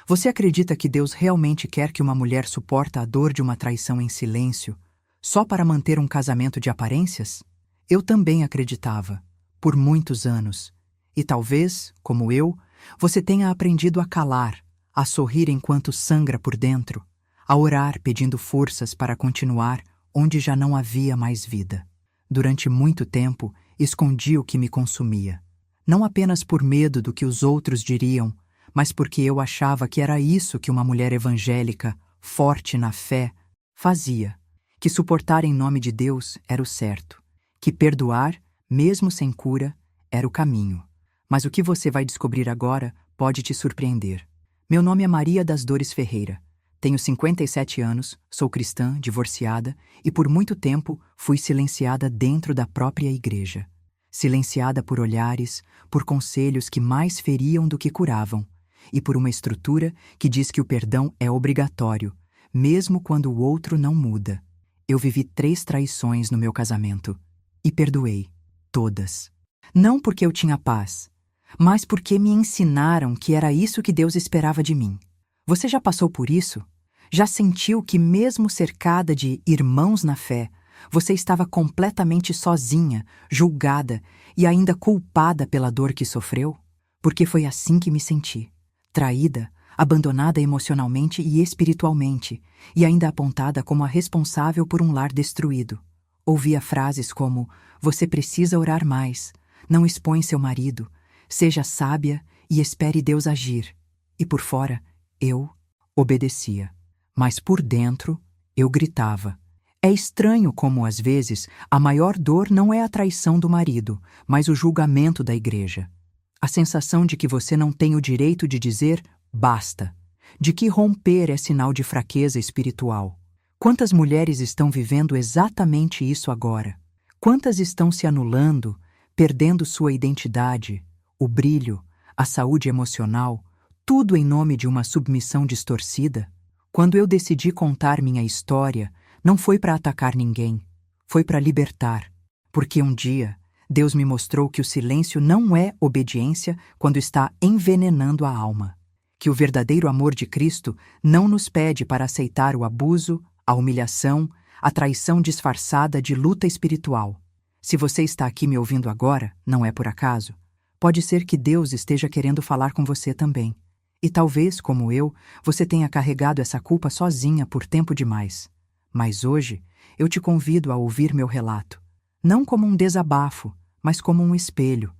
Você acredita que Deus realmente quer que uma mulher suporte a dor de uma traição em silêncio, só para manter um casamento de aparências? Eu também acreditava, por muitos anos. E talvez, como eu, você tenha aprendido a calar, a sorrir enquanto sangra por dentro, a orar pedindo forças para continuar onde já não havia mais vida. Durante muito tempo, escondi o que me consumia. Não apenas por medo do que os outros diriam, mas porque eu achava que era isso que uma mulher evangélica, forte na fé, fazia. Que suportar em nome de Deus era o certo. Que perdoar, mesmo sem cura, era o caminho. Mas o que você vai descobrir agora pode te surpreender. Meu nome é Maria das Dores Ferreira. Tenho 57 anos, sou cristã, divorciada e por muito tempo fui silenciada dentro da própria igreja. Silenciada por olhares, por conselhos que mais feriam do que curavam, e por uma estrutura que diz que o perdão é obrigatório, mesmo quando o outro não muda. Eu vivi 3 traições no meu casamento e perdoei todas. Não porque eu tinha paz, mas porque me ensinaram que era isso que Deus esperava de mim. Você já passou por isso? Já sentiu que mesmo cercada de irmãos na fé, você estava completamente sozinha, julgada e ainda culpada pela dor que sofreu? Porque foi assim que me senti. Traída, abandonada emocionalmente e espiritualmente, e ainda apontada como a responsável por um lar destruído. Ouvia frases como: "Você precisa orar mais, não expõe seu marido, seja sábia e espere Deus agir." E por fora, eu obedecia. Mas por dentro, eu gritava. É estranho como, às vezes, a maior dor não é a traição do marido, mas o julgamento da igreja. A sensação de que você não tem o direito de dizer basta, de que romper é sinal de fraqueza espiritual. Quantas mulheres estão vivendo exatamente isso agora? Quantas estão se anulando, perdendo sua identidade, o brilho, a saúde emocional, tudo em nome de uma submissão distorcida? Quando eu decidi contar minha história, não foi para atacar ninguém, foi para libertar, porque um dia Deus me mostrou que o silêncio não é obediência quando está envenenando a alma. Que o verdadeiro amor de Cristo não nos pede para aceitar o abuso, a humilhação, a traição disfarçada de luta espiritual. Se você está aqui me ouvindo agora, não é por acaso. Pode ser que Deus esteja querendo falar com você também. E talvez, como eu, você tenha carregado essa culpa sozinha por tempo demais. Mas hoje, eu te convido a ouvir meu relato. Não como um desabafo, mas como um espelho.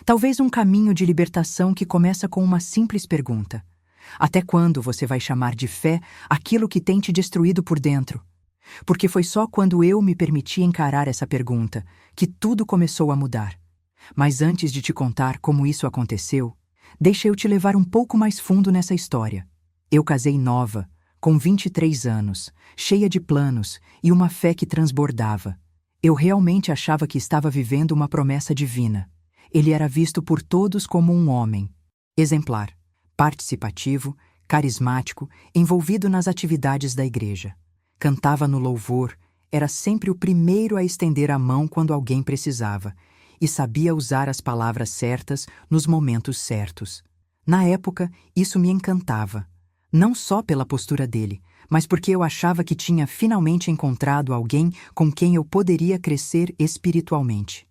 Talvez um caminho de libertação que começa com uma simples pergunta. Até quando você vai chamar de fé aquilo que tem te destruído por dentro? Porque foi só quando eu me permiti encarar essa pergunta que tudo começou a mudar. Mas antes de te contar como isso aconteceu, deixa eu te levar um pouco mais fundo nessa história. Eu casei nova, com 23 anos, cheia de planos e uma fé que transbordava. Eu realmente achava que estava vivendo uma promessa divina. Ele era visto por todos como um homem exemplar, participativo, carismático, envolvido nas atividades da igreja. Cantava no louvor, era sempre o primeiro a estender a mão quando alguém precisava, e sabia usar as palavras certas nos momentos certos. Na época, isso me encantava. Não só pela postura dele, mas porque eu achava que tinha finalmente encontrado alguém com quem eu poderia crescer espiritualmente.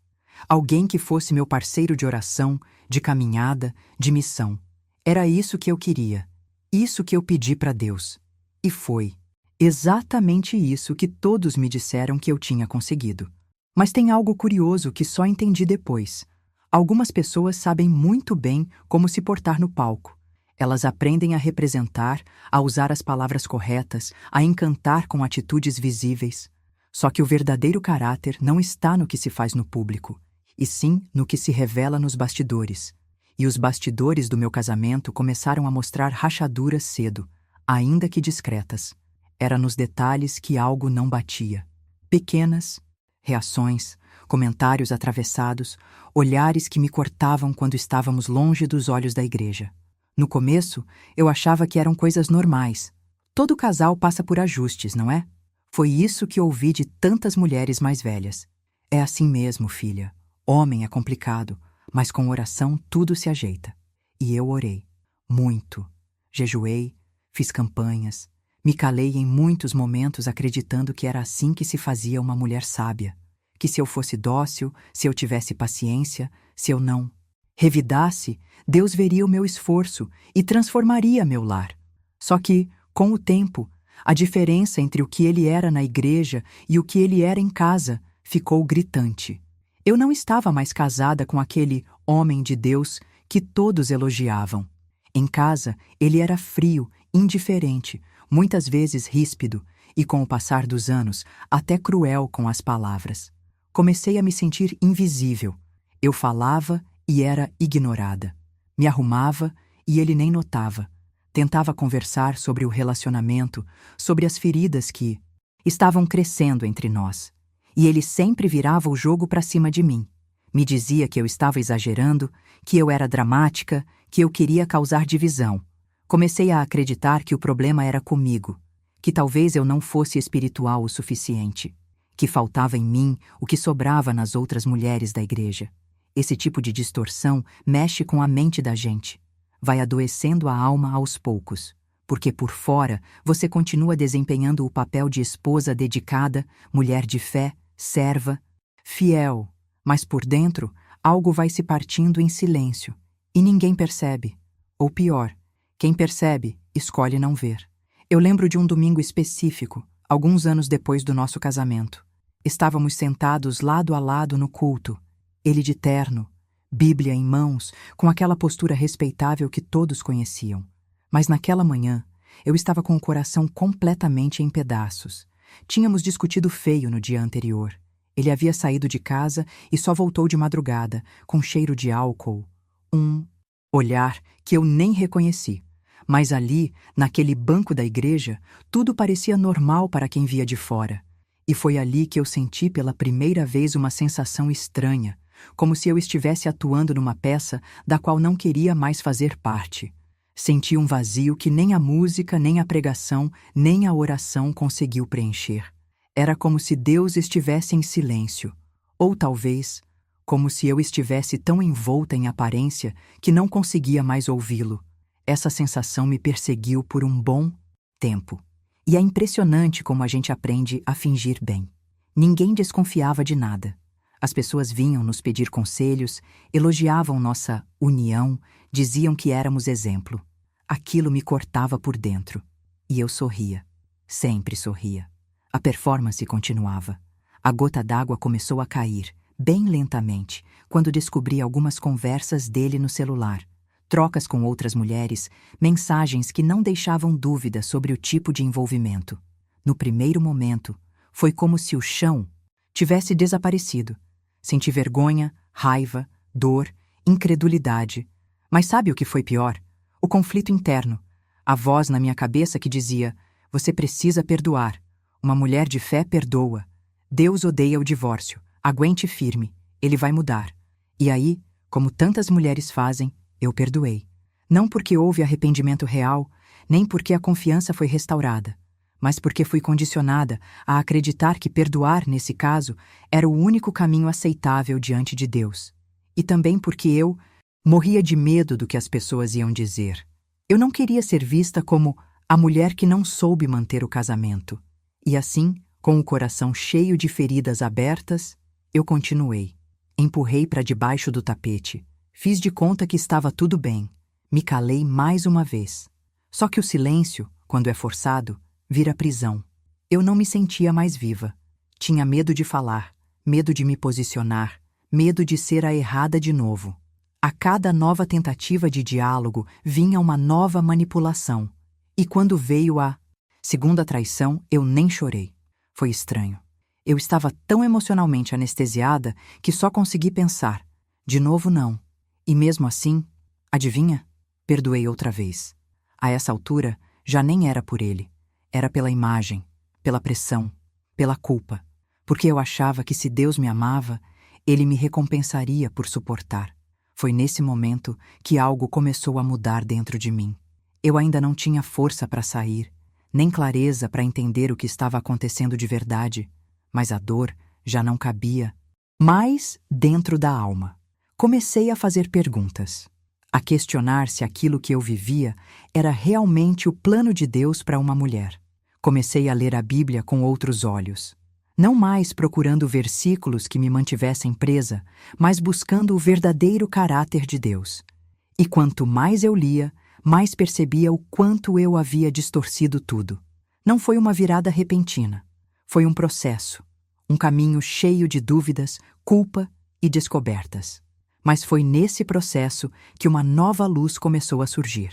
Alguém que fosse meu parceiro de oração, de caminhada, de missão. Era isso que eu queria. Isso que eu pedi para Deus. E foi exatamente isso que todos me disseram que eu tinha conseguido. Mas tem algo curioso que só entendi depois. Algumas pessoas sabem muito bem como se portar no palco. Elas aprendem a representar, a usar as palavras corretas, a encantar com atitudes visíveis. Só que o verdadeiro caráter não está no que se faz no público, e sim no que se revela nos bastidores. E os bastidores do meu casamento começaram a mostrar rachaduras cedo, ainda que discretas. Era nos detalhes que algo não batia. Pequenas reações, comentários atravessados, olhares que me cortavam quando estávamos longe dos olhos da igreja. No começo, eu achava que eram coisas normais. Todo casal passa por ajustes, não é? Foi isso que ouvi de tantas mulheres mais velhas. É assim mesmo, filha. Homem é complicado, mas com oração tudo se ajeita. E eu orei. Muito. jejuei, fiz campanhas, me calei em muitos momentos acreditando que era assim que se fazia uma mulher sábia, que se eu fosse dócil, se eu tivesse paciência, se eu não revidasse, Deus veria o meu esforço e transformaria meu lar. Só que, com o tempo, a diferença entre o que ele era na igreja e o que ele era em casa ficou gritante. Eu não estava mais casada com aquele homem de Deus que todos elogiavam. Em casa, ele era frio, indiferente, muitas vezes ríspido e, com o passar dos anos, até cruel com as palavras. Comecei a me sentir invisível. Eu falava e era ignorada. Me arrumava e ele nem notava. Tentava conversar sobre o relacionamento, sobre as feridas que estavam crescendo entre nós. E ele sempre virava o jogo para cima de mim. Me dizia que eu estava exagerando, que eu era dramática, que eu queria causar divisão. Comecei a acreditar que o problema era comigo, que talvez eu não fosse espiritual o suficiente, que faltava em mim o que sobrava nas outras mulheres da igreja. Esse tipo de distorção mexe com a mente da gente. Vai adoecendo a alma aos poucos, porque por fora você continua desempenhando o papel de esposa dedicada, mulher de fé, serva, fiel, mas por dentro algo vai se partindo em silêncio e ninguém percebe. Ou pior, quem percebe escolhe não ver. Eu lembro de um domingo específico, alguns anos depois do nosso casamento. Estávamos sentados lado a lado no culto, ele de terno, Bíblia em mãos, com aquela postura respeitável que todos conheciam. Mas naquela manhã, eu estava com o coração completamente em pedaços. Tínhamos discutido feio no dia anterior. Ele havia saído de casa e só voltou de madrugada, com cheiro de álcool. Um olhar que eu nem reconheci. Mas ali, naquele banco da igreja, tudo parecia normal para quem via de fora. E foi ali que eu senti pela primeira vez uma sensação estranha, como se eu estivesse atuando numa peça da qual não queria mais fazer parte. Senti um vazio que nem a música, nem a pregação, nem a oração conseguiu preencher. Era como se Deus estivesse em silêncio, ou talvez, como se eu estivesse tão envolta em aparência que não conseguia mais ouvi-lo. Essa sensação me perseguiu por um bom tempo. E é impressionante como a gente aprende a fingir bem. Ninguém desconfiava de nada. As pessoas vinham nos pedir conselhos, elogiavam nossa união, diziam que éramos exemplo. Aquilo me cortava por dentro. E eu sorria. Sempre sorria. A performance continuava. A gota d'água começou a cair, bem lentamente, quando descobri algumas conversas dele no celular. Trocas com outras mulheres, mensagens que não deixavam dúvida sobre o tipo de envolvimento. No primeiro momento, foi como se o chão tivesse desaparecido. Senti vergonha, raiva, dor, incredulidade. Mas sabe o que foi pior? O conflito interno. A voz na minha cabeça que dizia: você precisa perdoar. Uma mulher de fé perdoa. Deus odeia o divórcio. Aguente firme. Ele vai mudar. E aí, como tantas mulheres fazem, eu perdoei. Não porque houve arrependimento real, nem porque a confiança foi restaurada, mas porque fui condicionada a acreditar que perdoar, nesse caso, era o único caminho aceitável diante de Deus. E também porque eu morria de medo do que as pessoas iam dizer. Eu não queria ser vista como a mulher que não soube manter o casamento. E assim, com o coração cheio de feridas abertas, eu continuei. Empurrei para debaixo do tapete. Fiz de conta que estava tudo bem. Me calei mais uma vez. Só que o silêncio, quando é forçado, vira prisão. Eu não me sentia mais viva. Tinha medo de falar, medo de me posicionar, medo de ser a errada de novo. A cada nova tentativa de diálogo vinha uma nova manipulação. E quando veio a segunda traição, eu nem chorei. Foi estranho. Eu estava tão emocionalmente anestesiada que só consegui pensar: de novo não. E mesmo assim, adivinha? Perdoei outra vez. A essa altura, já nem era por ele. Era pela imagem, pela pressão, pela culpa. Porque eu achava que se Deus me amava, ele me recompensaria por suportar. Foi nesse momento que algo começou a mudar dentro de mim. Eu ainda não tinha força para sair, nem clareza para entender o que estava acontecendo de verdade, mas a dor já não cabia mais dentro da alma. Comecei a fazer perguntas. a questionar se aquilo que eu vivia era realmente o plano de Deus para uma mulher. Comecei a ler a Bíblia com outros olhos. Não mais procurando versículos que me mantivessem presa, mas buscando o verdadeiro caráter de Deus. E quanto mais eu lia, mais percebia o quanto eu havia distorcido tudo. Não foi uma virada repentina. Foi um processo, um caminho cheio de dúvidas, culpa e descobertas. Mas foi nesse processo que uma nova luz começou a surgir.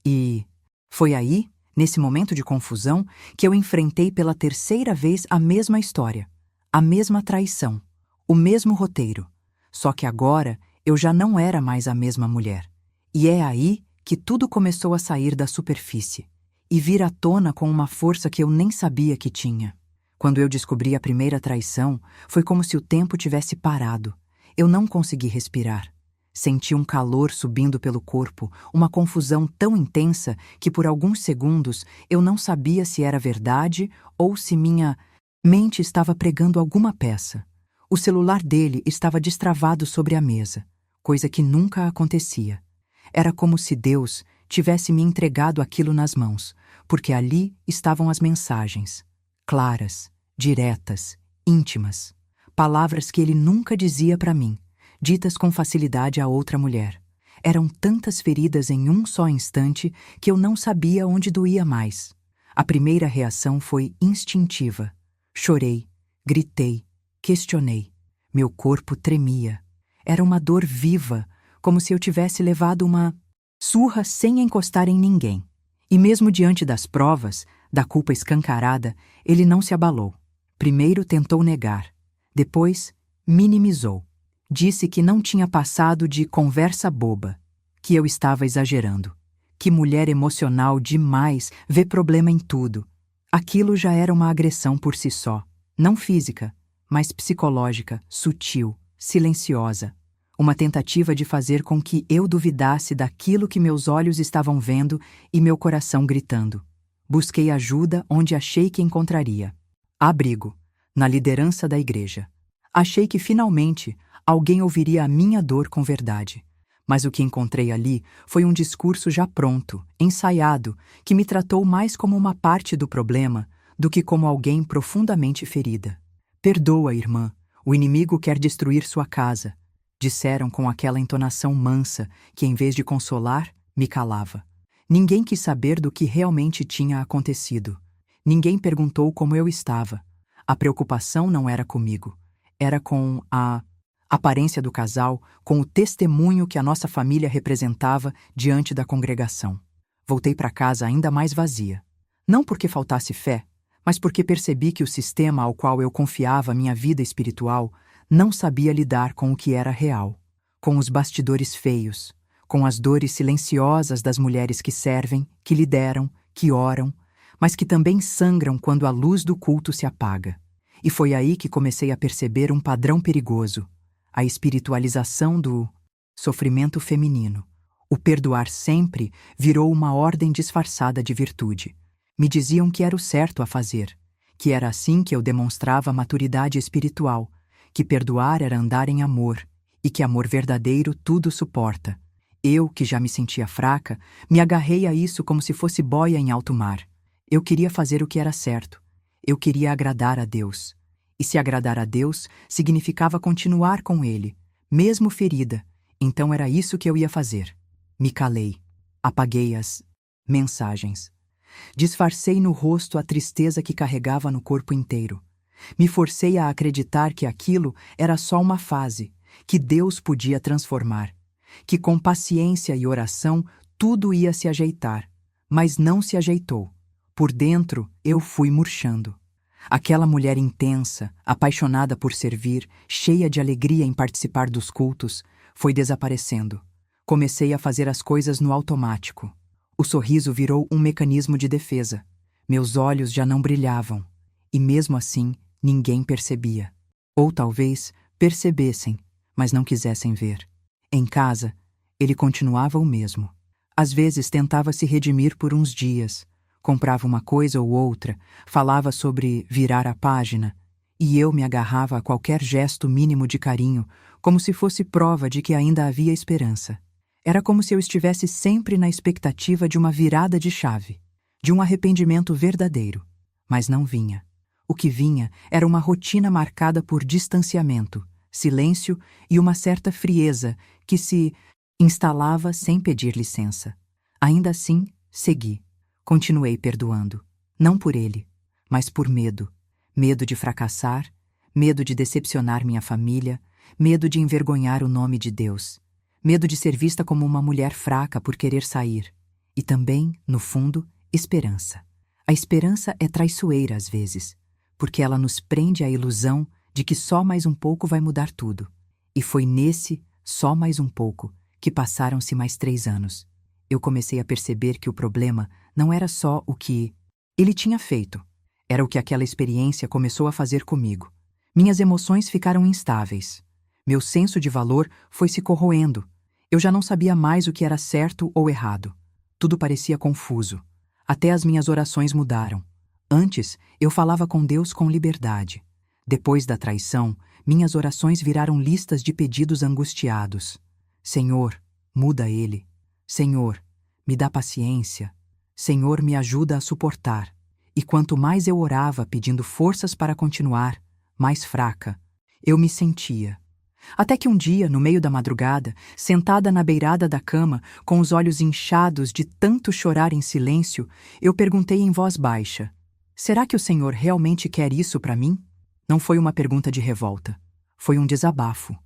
E foi aí, nesse momento de confusão, que eu enfrentei pela terceira vez a mesma história, a mesma traição, o mesmo roteiro. Só que agora eu já não era mais a mesma mulher. E é aí que tudo começou a sair da superfície e vir à tona com uma força que eu nem sabia que tinha. Quando eu descobri a primeira traição, foi como se o tempo tivesse parado. Eu não consegui respirar. Senti um calor subindo pelo corpo, uma confusão tão intensa que por alguns segundos eu não sabia se era verdade ou se minha mente estava pregando alguma peça. O celular dele estava destravado sobre a mesa, coisa que nunca acontecia. Era como se Deus tivesse me entregado aquilo nas mãos, porque ali estavam as mensagens, claras, diretas, íntimas, palavras que ele nunca dizia para mim, ditas com facilidade a outra mulher. Eram tantas feridas em um só instante que eu não sabia onde doía mais. A primeira reação foi instintiva. Chorei, gritei, questionei. Meu corpo tremia. Era uma dor viva, como se eu tivesse levado uma surra sem encostar em ninguém. E mesmo diante das provas, da culpa escancarada, ele não se abalou. Primeiro tentou negar, depois minimizou. Disse que não tinha passado de conversa boba, que eu estava exagerando. Que mulher emocional demais vê problema em tudo. Aquilo já era uma agressão por si só, não física, mas psicológica, sutil, silenciosa. Uma tentativa de fazer com que eu duvidasse daquilo que meus olhos estavam vendo e meu coração gritando. Busquei ajuda onde achei que encontraria. Abrigo, na liderança da igreja. Achei que finalmente alguém ouviria a minha dor com verdade. Mas o que encontrei ali foi um discurso já pronto, ensaiado, que me tratou mais como uma parte do problema do que como alguém profundamente ferida. Perdoa, irmã, o inimigo quer destruir sua casa, disseram com aquela entonação mansa que, em vez de consolar, me calava. Ninguém quis saber do que realmente tinha acontecido. Ninguém perguntou como eu estava. A preocupação não era comigo. Era com a aparência do casal, com o testemunho que a nossa família representava diante da congregação. Voltei para casa ainda mais vazia. Não porque faltasse fé, mas porque percebi que o sistema ao qual eu confiava minha vida espiritual não sabia lidar com o que era real, com os bastidores feios, com as dores silenciosas das mulheres que servem, que lideram, que oram, mas que também sangram quando a luz do culto se apaga. E foi aí que comecei a perceber um padrão perigoso, a espiritualização do sofrimento feminino. O perdoar sempre virou uma ordem disfarçada de virtude. Me diziam que era o certo a fazer, que era assim que eu demonstrava maturidade espiritual, que perdoar era andar em amor, e que amor verdadeiro tudo suporta. Eu, que já me sentia fraca, me agarrei a isso como se fosse boia em alto mar. Eu queria fazer o que era certo. Eu queria agradar a Deus. E se agradar a Deus significava continuar com Ele, mesmo ferida, então era isso que eu ia fazer. Me calei. Apaguei as mensagens. Disfarcei no rosto a tristeza que carregava no corpo inteiro. Me forcei a acreditar que aquilo era só uma fase, que Deus podia transformar, que com paciência e oração tudo ia se ajeitar, mas não se ajeitou. Por dentro eu fui murchando. Aquela mulher intensa, apaixonada por servir, cheia de alegria em participar dos cultos, foi desaparecendo. Comecei a fazer as coisas no automático. O sorriso virou um mecanismo de defesa. Meus olhos já não brilhavam. E mesmo assim, ninguém percebia. Ou talvez percebessem, mas não quisessem ver. Em casa, ele continuava o mesmo. Às vezes tentava se redimir por uns dias. Comprava uma coisa ou outra, falava sobre virar a página, e eu me agarrava a qualquer gesto mínimo de carinho, como se fosse prova de que ainda havia esperança. Era como se eu estivesse sempre na expectativa de uma virada de chave, de um arrependimento verdadeiro. Mas não vinha. O que vinha era uma rotina marcada por distanciamento, silêncio e uma certa frieza que se instalava sem pedir licença. Ainda assim, segui. Continuei perdoando. Não por ele, mas por medo. Medo de fracassar, medo de decepcionar minha família, medo de envergonhar o nome de Deus. Medo de ser vista como uma mulher fraca por querer sair. E também, no fundo, esperança. A esperança é traiçoeira às vezes, porque ela nos prende à ilusão de que só mais um pouco vai mudar tudo. E foi nesse só mais um pouco que passaram-se mais 3 anos. Eu comecei a perceber que o problema não era só o que ele tinha feito, era o que aquela experiência começou a fazer comigo. Minhas emoções ficaram instáveis. Meu senso de valor foi se corroendo. Eu já não sabia mais o que era certo ou errado. Tudo parecia confuso. Até as minhas orações mudaram. Antes, eu falava com Deus com liberdade. Depois da traição, minhas orações viraram listas de pedidos angustiados. Senhor, muda ele. Senhor, me dá paciência. Senhor, me ajuda a suportar. E quanto mais eu orava pedindo forças para continuar, mais fraca eu me sentia. Até que um dia, no meio da madrugada, sentada na beirada da cama, com os olhos inchados de tanto chorar em silêncio, eu perguntei em voz baixa: será que o Senhor realmente quer isso para mim? Não foi uma pergunta de revolta. Foi um desabafo.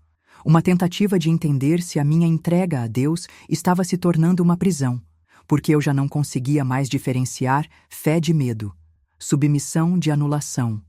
Uma tentativa de entender se a minha entrega a Deus estava se tornando uma prisão, porque eu já não conseguia mais diferenciar fé de medo, submissão de anulação,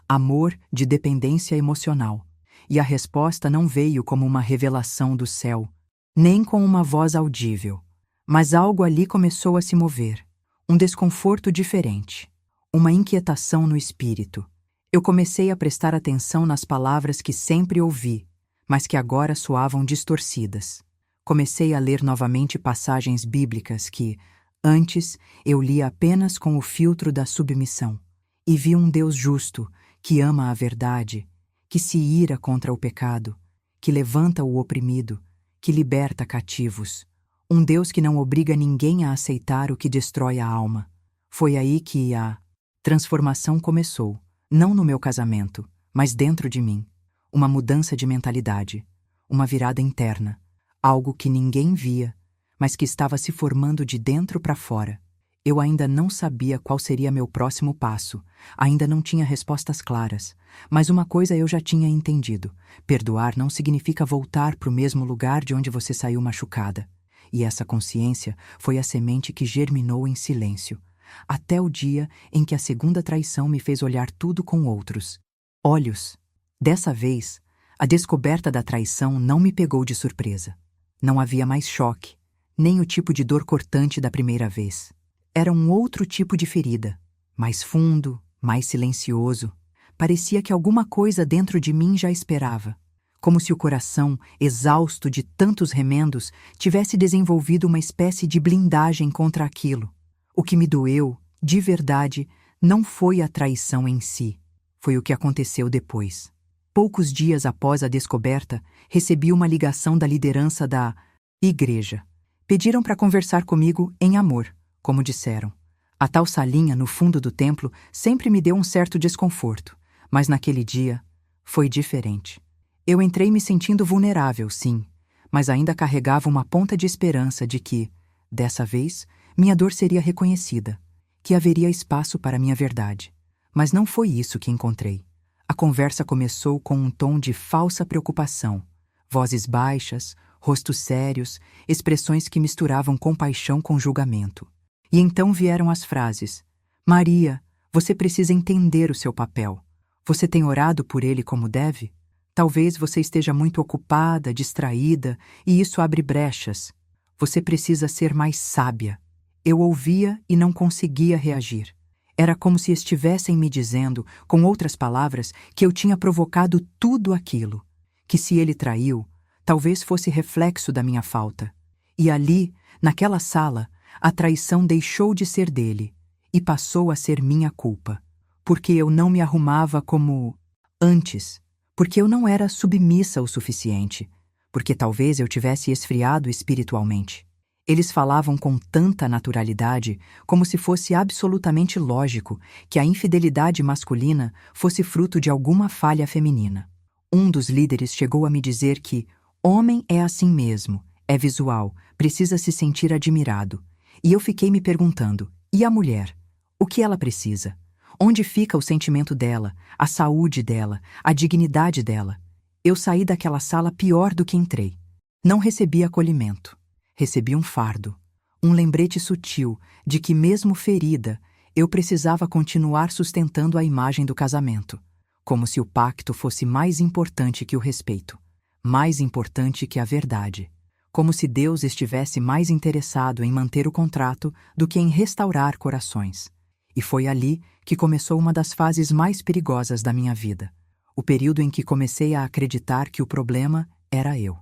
amor de dependência emocional. E a resposta não veio como uma revelação do céu, nem com uma voz audível. Mas algo ali começou a se mover. Um desconforto diferente. Uma inquietação no espírito. Eu comecei a prestar atenção nas palavras que sempre ouvi, mas que agora soavam distorcidas. Comecei a ler novamente passagens bíblicas que, antes, eu lia apenas com o filtro da submissão. E vi um Deus justo, que ama a verdade, que se ira contra o pecado, que levanta o oprimido, que liberta cativos. Um Deus que não obriga ninguém a aceitar o que destrói a alma. Foi aí que a transformação começou, não no meu casamento, mas dentro de mim. Uma mudança de mentalidade, uma virada interna, algo que ninguém via, mas que estava se formando de dentro para fora. Eu ainda não sabia qual seria meu próximo passo, ainda não tinha respostas claras, mas uma coisa eu já tinha entendido: perdoar não significa voltar para o mesmo lugar de onde você saiu machucada. E essa consciência foi a semente que germinou em silêncio, até o dia em que a segunda traição me fez olhar tudo com outros olhos. Dessa vez, a descoberta da traição não me pegou de surpresa. Não havia mais choque, nem o tipo de dor cortante da primeira vez. Era um outro tipo de ferida, mais fundo, mais silencioso. Parecia que alguma coisa dentro de mim já esperava, como se o coração, exausto de tantos remendos, tivesse desenvolvido uma espécie de blindagem contra aquilo. O que me doeu, de verdade, não foi a traição em si, foi o que aconteceu depois. Poucos dias após a descoberta, recebi uma ligação da liderança da igreja. Pediram para conversar comigo em amor, como disseram. A tal salinha no fundo do templo sempre me deu um certo desconforto, mas naquele dia foi diferente. Eu entrei me sentindo vulnerável, sim, mas ainda carregava uma ponta de esperança de que, dessa vez, minha dor seria reconhecida, que haveria espaço para minha verdade. Mas não foi isso que encontrei. A conversa começou com um tom de falsa preocupação, vozes baixas, rostos sérios, expressões que misturavam compaixão com julgamento. E então vieram as frases: Maria, você precisa entender o seu papel. Você tem orado por ele como deve? Talvez você esteja muito ocupada, distraída, e isso abre brechas. Você precisa ser mais sábia. Eu ouvia e não conseguia reagir. Era como se estivessem me dizendo, com outras palavras, que eu tinha provocado tudo aquilo. Que se ele traiu, talvez fosse reflexo da minha falta. E ali, naquela sala, a traição deixou de ser dele e passou a ser minha culpa. Porque eu não me arrumava como antes. Porque eu não era submissa o suficiente. porque talvez eu tivesse esfriado espiritualmente. Eles falavam com tanta naturalidade, como se fosse absolutamente lógico que a infidelidade masculina fosse fruto de alguma falha feminina. Um dos líderes chegou a me dizer que homem é assim mesmo, é visual, precisa se sentir admirado. E eu fiquei me perguntando, e a mulher? O que ela precisa? Onde fica o sentimento dela, a saúde dela, a dignidade dela? Eu saí daquela sala pior do que entrei. Não recebi acolhimento. Recebi um fardo, um lembrete sutil de que, mesmo ferida, eu precisava continuar sustentando a imagem do casamento, como se o pacto fosse mais importante que o respeito, mais importante que a verdade, como se Deus estivesse mais interessado em manter o contrato do que em restaurar corações. E foi ali que começou uma das fases mais perigosas da minha vida, o período em que comecei a acreditar que o problema era eu.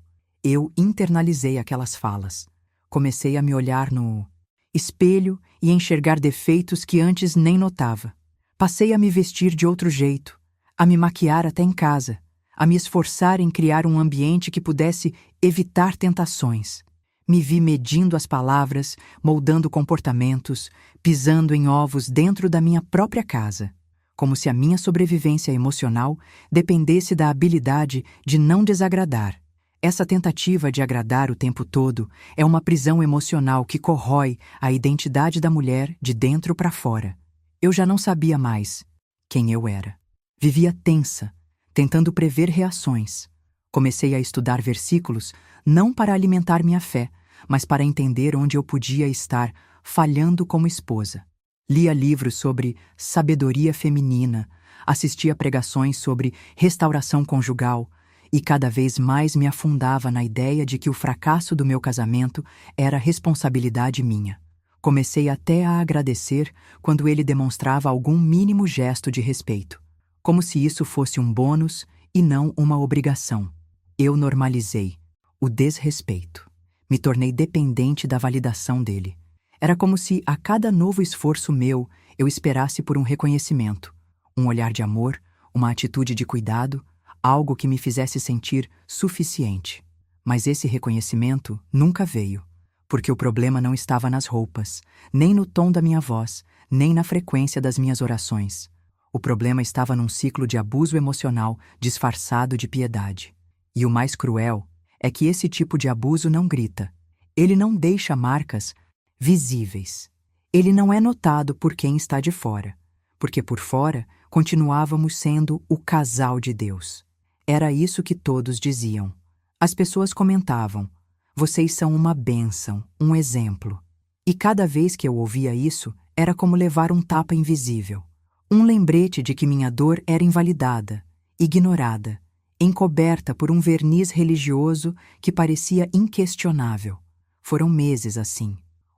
Eu internalizei aquelas falas. Comecei a me olhar no espelho e enxergar defeitos que antes nem notava. Passei a me vestir de outro jeito, a me maquiar até em casa, a me esforçar em criar um ambiente que pudesse evitar tentações. Me vi medindo as palavras, moldando comportamentos, pisando em ovos dentro da minha própria casa, como se a minha sobrevivência emocional dependesse da habilidade de não desagradar. Essa tentativa de agradar o tempo todo é uma prisão emocional que corrói a identidade da mulher de dentro para fora. Eu já não sabia mais quem eu era. Vivia tensa, tentando prever reações. Comecei a estudar versículos não para alimentar minha fé, mas para entender onde eu podia estar falhando como esposa. Lia livros sobre sabedoria feminina, assistia pregações sobre restauração conjugal, e cada vez mais me afundava na ideia de que o fracasso do meu casamento era responsabilidade minha. Comecei até a agradecer quando ele demonstrava algum mínimo gesto de respeito, como se isso fosse um bônus e não uma obrigação. Eu normalizei o desrespeito. Me tornei dependente da validação dele. Era como se, a cada novo esforço meu, eu esperasse por um reconhecimento, um olhar de amor, uma atitude de cuidado, algo que me fizesse sentir suficiente. Mas esse reconhecimento nunca veio, porque o problema não estava nas roupas, nem no tom da minha voz, nem na frequência das minhas orações. O problema estava num ciclo de abuso emocional disfarçado de piedade. E o mais cruel é que esse tipo de abuso não grita. Ele não deixa marcas visíveis. Ele não é notado por quem está de fora, porque por fora continuávamos sendo o casal de Deus. Era isso que todos diziam. As pessoas comentavam: vocês são uma bênção, um exemplo. E cada vez que eu ouvia isso, era como levar um tapa invisível. Um lembrete de que minha dor era invalidada, ignorada, encoberta por um verniz religioso que parecia inquestionável. Foram meses assim.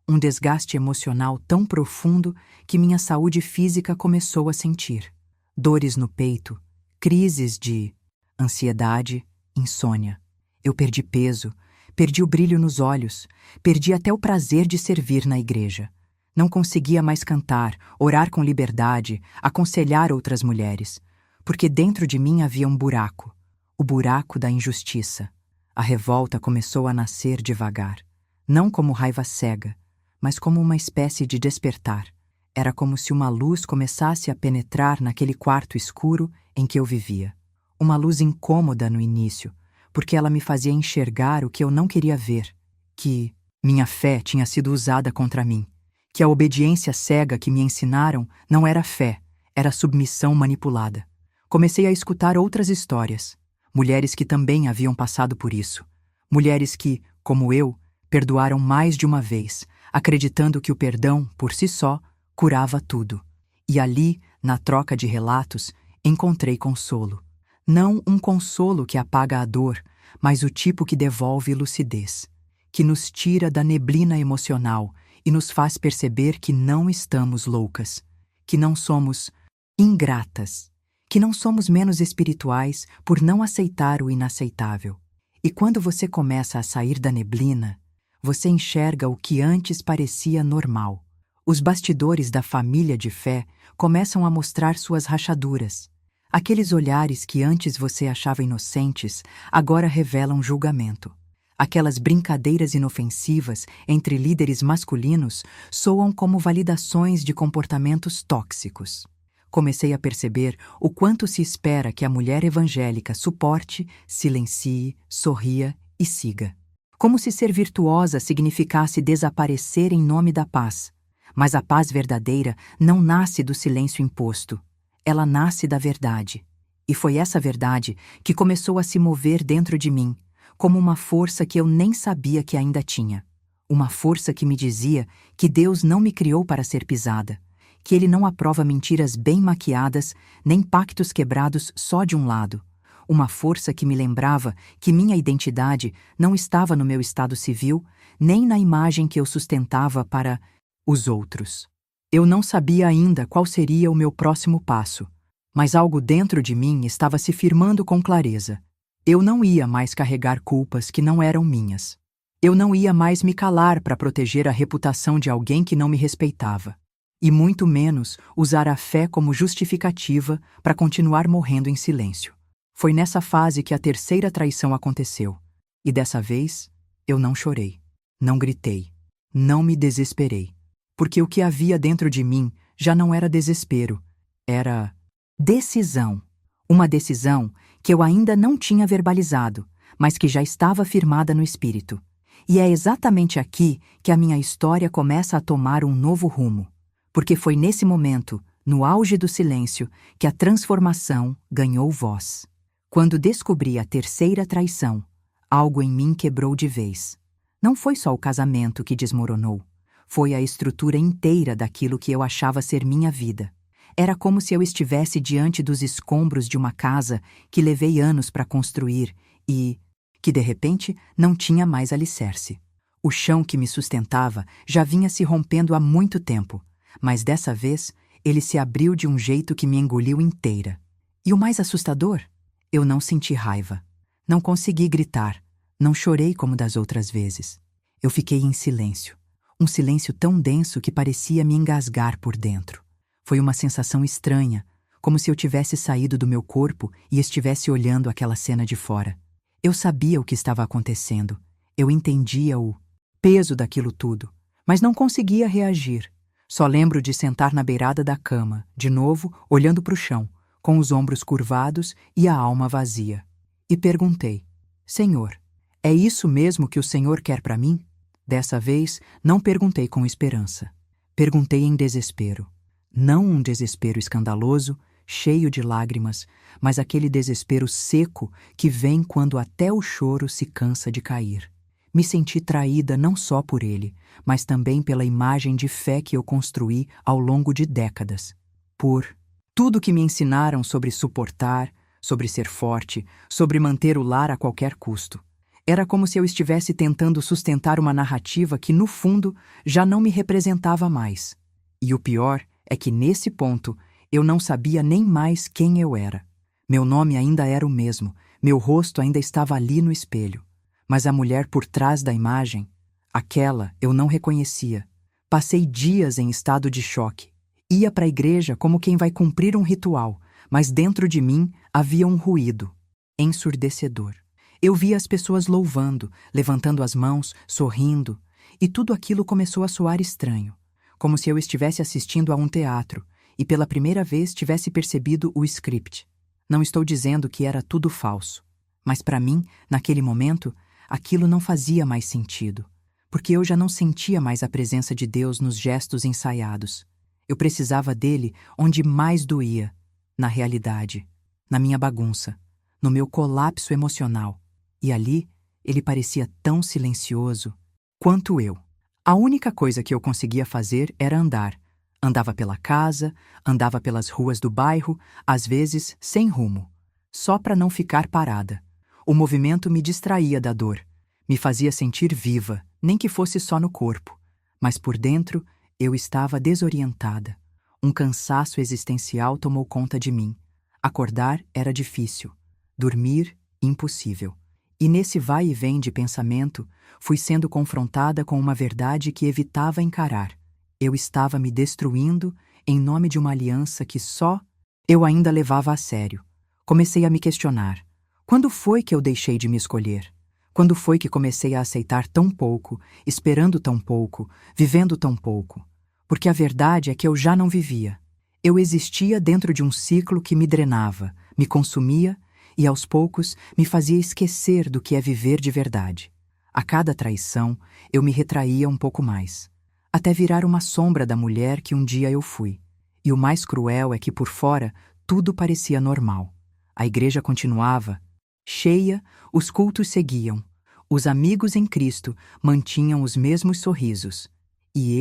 Um desgaste emocional tão profundo que minha saúde física começou a sentir. Dores no peito, crises de ansiedade, insônia. Eu perdi peso, perdi o brilho nos olhos, perdi até o prazer de servir na igreja. Não conseguia mais cantar, orar com liberdade, aconselhar outras mulheres, porque dentro de mim havia um buraco, o buraco da injustiça. A revolta começou a nascer devagar, não como raiva cega, mas como uma espécie de despertar. Era como se uma luz começasse a penetrar naquele quarto escuro em que eu vivia. Uma luz incômoda no início, porque ela me fazia enxergar o que eu não queria ver, que minha fé tinha sido usada contra mim, que a obediência cega que me ensinaram não era fé, era submissão manipulada. Comecei a escutar outras histórias, mulheres que também haviam passado por isso, mulheres que, como eu, perdoaram mais de uma vez, acreditando que o perdão, por si só, curava tudo. E ali, na troca de relatos, encontrei consolo. Não um consolo que apaga a dor, mas o tipo que devolve lucidez, que nos tira da neblina emocional e nos faz perceber que não estamos loucas, que não somos ingratas, que não somos menos espirituais por não aceitar o inaceitável. E quando você começa a sair da neblina, você enxerga o que antes parecia normal. Os bastidores da família de fé começam a mostrar suas rachaduras. Aqueles olhares que antes você achava inocentes, agora revelam julgamento. Aquelas brincadeiras inofensivas entre líderes masculinos soam como validações de comportamentos tóxicos. Comecei a perceber o quanto se espera que a mulher evangélica suporte, silencie, sorria e siga. Como se ser virtuosa significasse desaparecer em nome da paz. Mas a paz verdadeira não nasce do silêncio imposto. Ela nasce da verdade. E foi essa verdade que começou a se mover dentro de mim, como uma força que eu nem sabia que ainda tinha. Uma força que me dizia que Deus não me criou para ser pisada, que Ele não aprova mentiras bem maquiadas, nem pactos quebrados só de um lado. Uma força que me lembrava que minha identidade não estava no meu estado civil, nem na imagem que eu sustentava para os outros. Eu não sabia ainda qual seria o meu próximo passo, mas algo dentro de mim estava se firmando com clareza. Eu não ia mais carregar culpas que não eram minhas. Eu não ia mais me calar para proteger a reputação de alguém que não me respeitava. E muito menos usar a fé como justificativa para continuar morrendo em silêncio. Foi nessa fase que a terceira traição aconteceu. E dessa vez, eu não chorei, não gritei, não me desesperei. Porque o que havia dentro de mim já não era desespero, era decisão. Uma decisão que eu ainda não tinha verbalizado, mas que já estava firmada no espírito. E é exatamente aqui que a minha história começa a tomar um novo rumo. Porque foi nesse momento, no auge do silêncio, que a transformação ganhou voz. Quando descobri a terceira traição, algo em mim quebrou de vez. Não foi só o casamento que desmoronou. Foi a estrutura inteira daquilo que eu achava ser minha vida. Era como se eu estivesse diante dos escombros de uma casa que levei anos para construir e que, de repente, não tinha mais alicerce. O chão que me sustentava já vinha se rompendo há muito tempo, mas dessa vez ele se abriu de um jeito que me engoliu inteira. E o mais assustador? Eu não senti raiva. Não consegui gritar. Não chorei como das outras vezes. Eu fiquei em silêncio. Um silêncio tão denso que parecia me engasgar por dentro. Foi uma sensação estranha, como se eu tivesse saído do meu corpo e estivesse olhando aquela cena de fora. Eu sabia o que estava acontecendo. Eu entendia o peso daquilo tudo, mas não conseguia reagir. Só lembro de sentar na beirada da cama, de novo, olhando para o chão, com os ombros curvados e a alma vazia. E perguntei: Senhor, é isso mesmo que o Senhor quer para mim? Dessa vez, não perguntei com esperança. Perguntei em desespero. Não um desespero escandaloso, cheio de lágrimas, mas aquele desespero seco que vem quando até o choro se cansa de cair. Me senti traída não só por ele, mas também pela imagem de fé que eu construí ao longo de décadas. Por tudo que me ensinaram sobre suportar, sobre ser forte, sobre manter o lar a qualquer custo. Era como se eu estivesse tentando sustentar uma narrativa que, no fundo, já não me representava mais. E o pior é que, nesse ponto, eu não sabia nem mais quem eu era. Meu nome ainda era o mesmo, meu rosto ainda estava ali no espelho. Mas a mulher por trás da imagem, aquela eu não reconhecia. Passei dias em estado de choque. Ia para a igreja como quem vai cumprir um ritual, mas dentro de mim havia um ruído ensurdecedor. Eu via as pessoas louvando, levantando as mãos, sorrindo, e tudo aquilo começou a soar estranho, como se eu estivesse assistindo a um teatro e pela primeira vez tivesse percebido o script. Não estou dizendo que era tudo falso, mas para mim, naquele momento, aquilo não fazia mais sentido, porque eu já não sentia mais a presença de Deus nos gestos ensaiados. Eu precisava dele onde mais doía, na realidade, na minha bagunça, no meu colapso emocional. E ali, ele parecia tão silencioso quanto eu. A única coisa que eu conseguia fazer era andar. Andava pela casa, andava pelas ruas do bairro, às vezes sem rumo, só para não ficar parada. O movimento me distraía da dor, me fazia sentir viva, nem que fosse só no corpo. Mas por dentro, eu estava desorientada. Um cansaço existencial tomou conta de mim. Acordar era difícil, dormir impossível. E nesse vai e vem de pensamento, fui sendo confrontada com uma verdade que evitava encarar. Eu estava me destruindo em nome de uma aliança que só Eu ainda levava a sério. Comecei a me questionar. Quando foi que eu deixei de me escolher? Quando foi que comecei a aceitar tão pouco, esperando tão pouco, vivendo tão pouco? Porque a verdade é que eu já não vivia. Eu existia dentro de um ciclo que me drenava, me consumia e, aos poucos, me fazia esquecer do que é viver de verdade. A cada traição, eu me retraía um pouco mais, até virar uma sombra da mulher que um dia eu fui. E o mais cruel é que, por fora, tudo parecia normal. A igreja continuava cheia, os cultos seguiam, os amigos em Cristo mantinham os mesmos sorrisos. E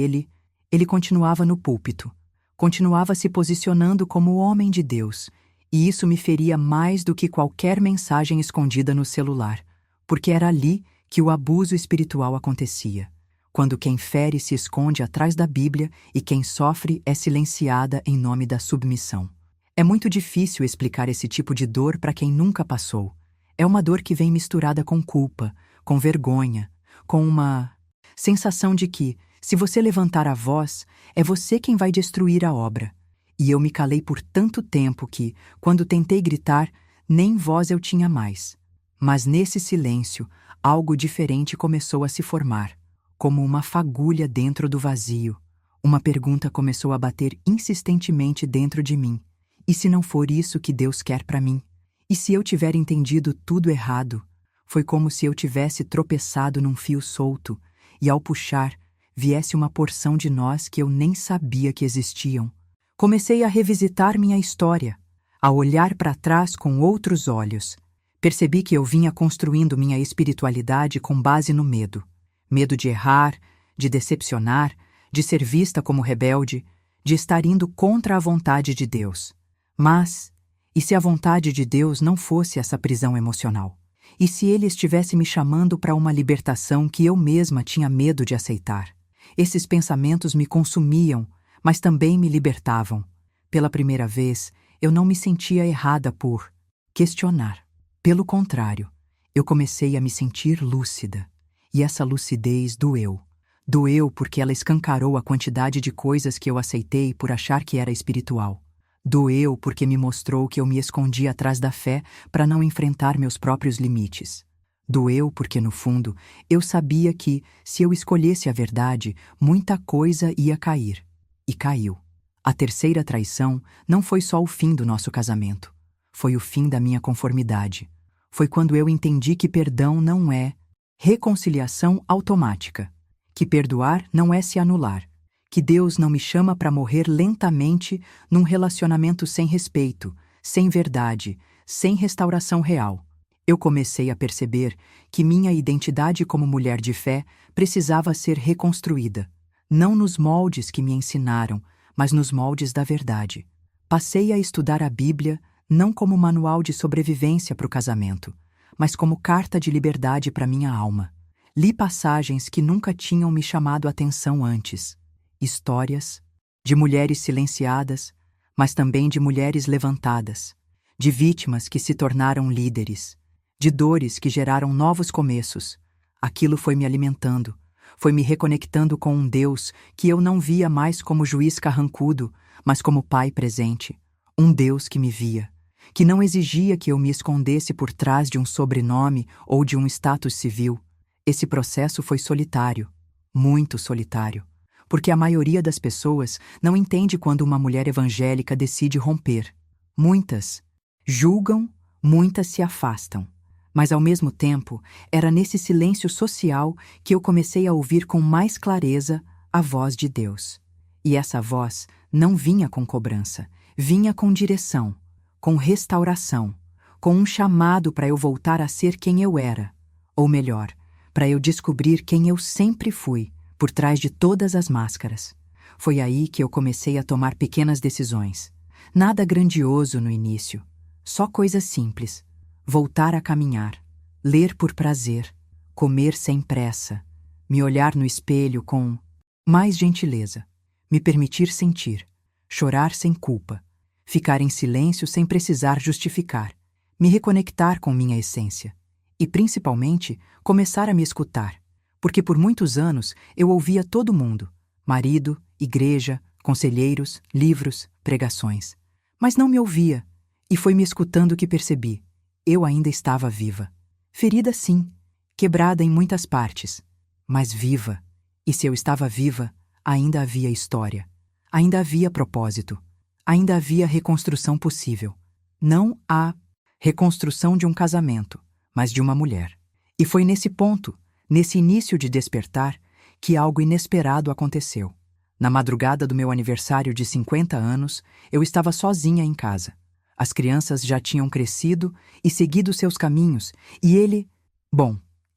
ele continuava no púlpito, continuava se posicionando como o homem de Deus, e isso me feria mais do que qualquer mensagem escondida no celular, porque era ali que o abuso espiritual acontecia, quando quem fere se esconde atrás da Bíblia e quem sofre é silenciada em nome da submissão. É muito difícil explicar esse tipo de dor para quem nunca passou. É uma dor que vem misturada com culpa, com vergonha, com uma sensação de que, se você levantar a voz, é você quem vai destruir a obra. E eu me calei por tanto tempo que, quando tentei gritar, nem voz eu tinha mais. Mas nesse silêncio, algo diferente começou a se formar, como uma fagulha dentro do vazio. Uma pergunta começou a bater insistentemente dentro de mim. E se não for isso que Deus quer para mim? E se eu tiver entendido tudo errado? Foi como se eu tivesse tropeçado num fio solto e, ao puxar, viesse uma porção de nós que eu nem sabia que existiam. Comecei a revisitar minha história, a olhar para trás com outros olhos. Percebi que eu vinha construindo minha espiritualidade com base no medo. Medo de errar, de decepcionar, de ser vista como rebelde, de estar indo contra a vontade de Deus. Mas, e se a vontade de Deus não fosse essa prisão emocional? E se Ele estivesse me chamando para uma libertação que eu mesma tinha medo de aceitar? Esses pensamentos me consumiam, mas também me libertavam. Pela primeira vez, eu não me sentia errada por questionar. Pelo contrário, eu comecei a me sentir lúcida. E essa lucidez doeu. Doeu porque ela escancarou a quantidade de coisas que eu aceitei por achar que era espiritual. Doeu porque me mostrou que eu me escondi atrás da fé para não enfrentar meus próprios limites. Doeu porque, no fundo, eu sabia que, se eu escolhesse a verdade, muita coisa ia cair. E caiu. A terceira traição não foi só o fim do nosso casamento. Foi o fim da minha conformidade. Foi quando eu entendi que perdão não é reconciliação automática, que perdoar não é se anular, que Deus não me chama para morrer lentamente num relacionamento sem respeito, sem verdade, sem restauração real. Eu comecei a perceber que minha identidade como mulher de fé precisava ser reconstruída, não nos moldes que me ensinaram, mas nos moldes da verdade. Passei a estudar a Bíblia não como manual de sobrevivência para o casamento, mas como carta de liberdade para minha alma. Li passagens que nunca tinham me chamado a atenção antes. Histórias de mulheres silenciadas, mas também de mulheres levantadas, de vítimas que se tornaram líderes, de dores que geraram novos começos. Aquilo foi me alimentando, foi me reconectando com um Deus que eu não via mais como juiz carrancudo, mas como pai presente. Um Deus que me via, que não exigia que eu me escondesse por trás de um sobrenome ou de um status civil. Esse processo foi solitário, muito solitário, porque a maioria das pessoas não entende quando uma mulher evangélica decide romper. Muitas julgam, muitas se afastam. Mas, ao mesmo tempo, era nesse silêncio social que eu comecei a ouvir com mais clareza a voz de Deus. E essa voz não vinha com cobrança, vinha com direção, com restauração, com um chamado para eu voltar a ser quem eu era. Ou melhor, para eu descobrir quem eu sempre fui, por trás de todas as máscaras. Foi aí que eu comecei a tomar pequenas decisões. Nada grandioso no início, só coisas simples. Voltar a caminhar, ler por prazer, comer sem pressa, me olhar no espelho com mais gentileza, me permitir sentir, chorar sem culpa, ficar em silêncio sem precisar justificar, me reconectar com minha essência e, principalmente, começar a me escutar, porque por muitos anos eu ouvia todo mundo, marido, igreja, conselheiros, livros, pregações, Mas não me ouvia, e foi me escutando que percebi. Eu ainda estava viva. Ferida sim, quebrada em muitas partes, mas viva. E se eu estava viva, ainda havia história. Ainda havia propósito. Ainda havia reconstrução possível. Não a reconstrução de um casamento, mas de uma mulher. E foi nesse ponto, nesse início de despertar, que algo inesperado aconteceu. Na madrugada do meu aniversário de 50 anos, eu estava sozinha em casa. As crianças já tinham crescido e seguido seus caminhos, e ele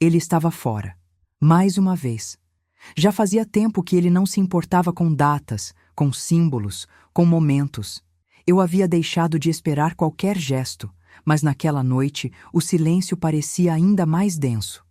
estava fora. Mais uma vez. Já fazia tempo que ele não se importava com datas, com símbolos, com momentos. Eu havia deixado de esperar qualquer gesto, mas naquela noite o silêncio parecia ainda mais denso.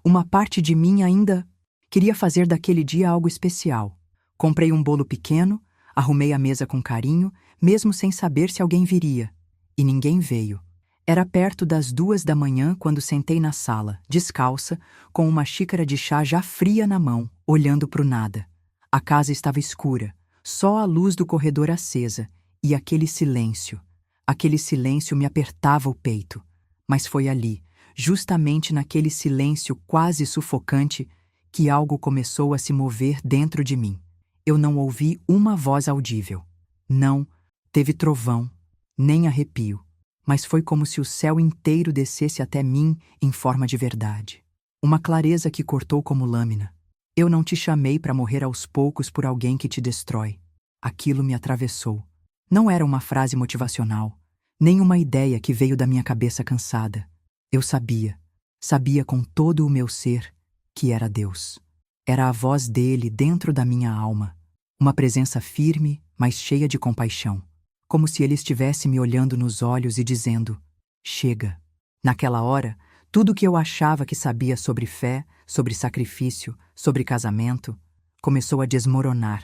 Uma parte de mim ainda queria fazer daquele dia algo especial. Comprei um bolo pequeno, arrumei a mesa com carinho, mesmo sem saber se alguém viria. E ninguém veio. Era perto das 2 da manhã quando sentei na sala, descalça, com uma xícara de chá já fria na mão, olhando para o nada. A casa estava escura, só a luz do corredor acesa, e aquele silêncio. Aquele silêncio me apertava o peito. Mas foi ali, justamente naquele silêncio quase sufocante, que algo começou a se mover dentro de mim. Eu não ouvi uma voz audível. Não teve trovão, nem arrepio, mas foi como se o céu inteiro descesse até mim em forma de verdade. Uma clareza que cortou como lâmina. Eu não te chamei para morrer aos poucos por alguém que te destrói. Aquilo me atravessou. Não era uma frase motivacional, nem uma ideia que veio da minha cabeça cansada. Eu sabia com todo o meu ser que era Deus. Era a voz dele dentro da minha alma. Uma presença firme, mas cheia de compaixão. Como se ele estivesse me olhando nos olhos e dizendo: chega. Naquela hora, tudo o que eu achava que sabia sobre fé, sobre sacrifício, sobre casamento, começou a desmoronar.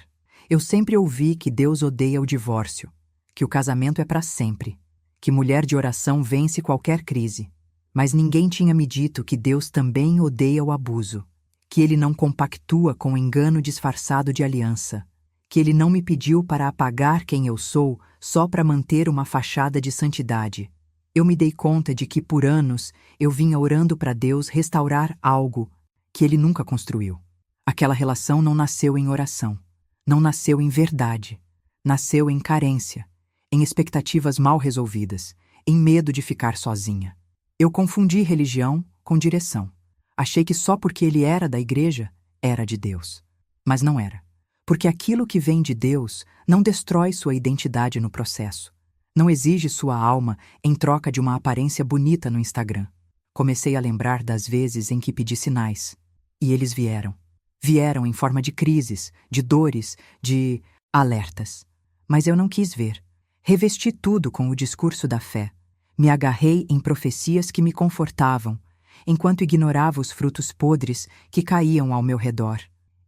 Eu sempre ouvi que Deus odeia o divórcio, que o casamento é para sempre, que mulher de oração vence qualquer crise. Mas ninguém tinha me dito que Deus também odeia o abuso, que ele não compactua com o engano disfarçado de aliança, que ele não me pediu para apagar quem eu sou só para manter uma fachada de santidade. Eu me dei conta de que por anos eu vinha orando para Deus restaurar algo que ele nunca construiu. Aquela relação não nasceu em oração, não nasceu em verdade, nasceu em carência, em expectativas mal resolvidas, em medo de ficar sozinha. Eu confundi religião com direção. Achei que só porque ele era da igreja, era de Deus. Mas não era. Porque aquilo que vem de Deus não destrói sua identidade no processo. Não exige sua alma em troca de uma aparência bonita no Instagram. Comecei a lembrar das vezes em que pedi sinais. E eles vieram. Vieram em forma de crises, de dores, de alertas. Mas eu não quis ver. Revesti tudo com o discurso da fé. Me agarrei em profecias que me confortavam, enquanto ignorava os frutos podres que caíam ao meu redor.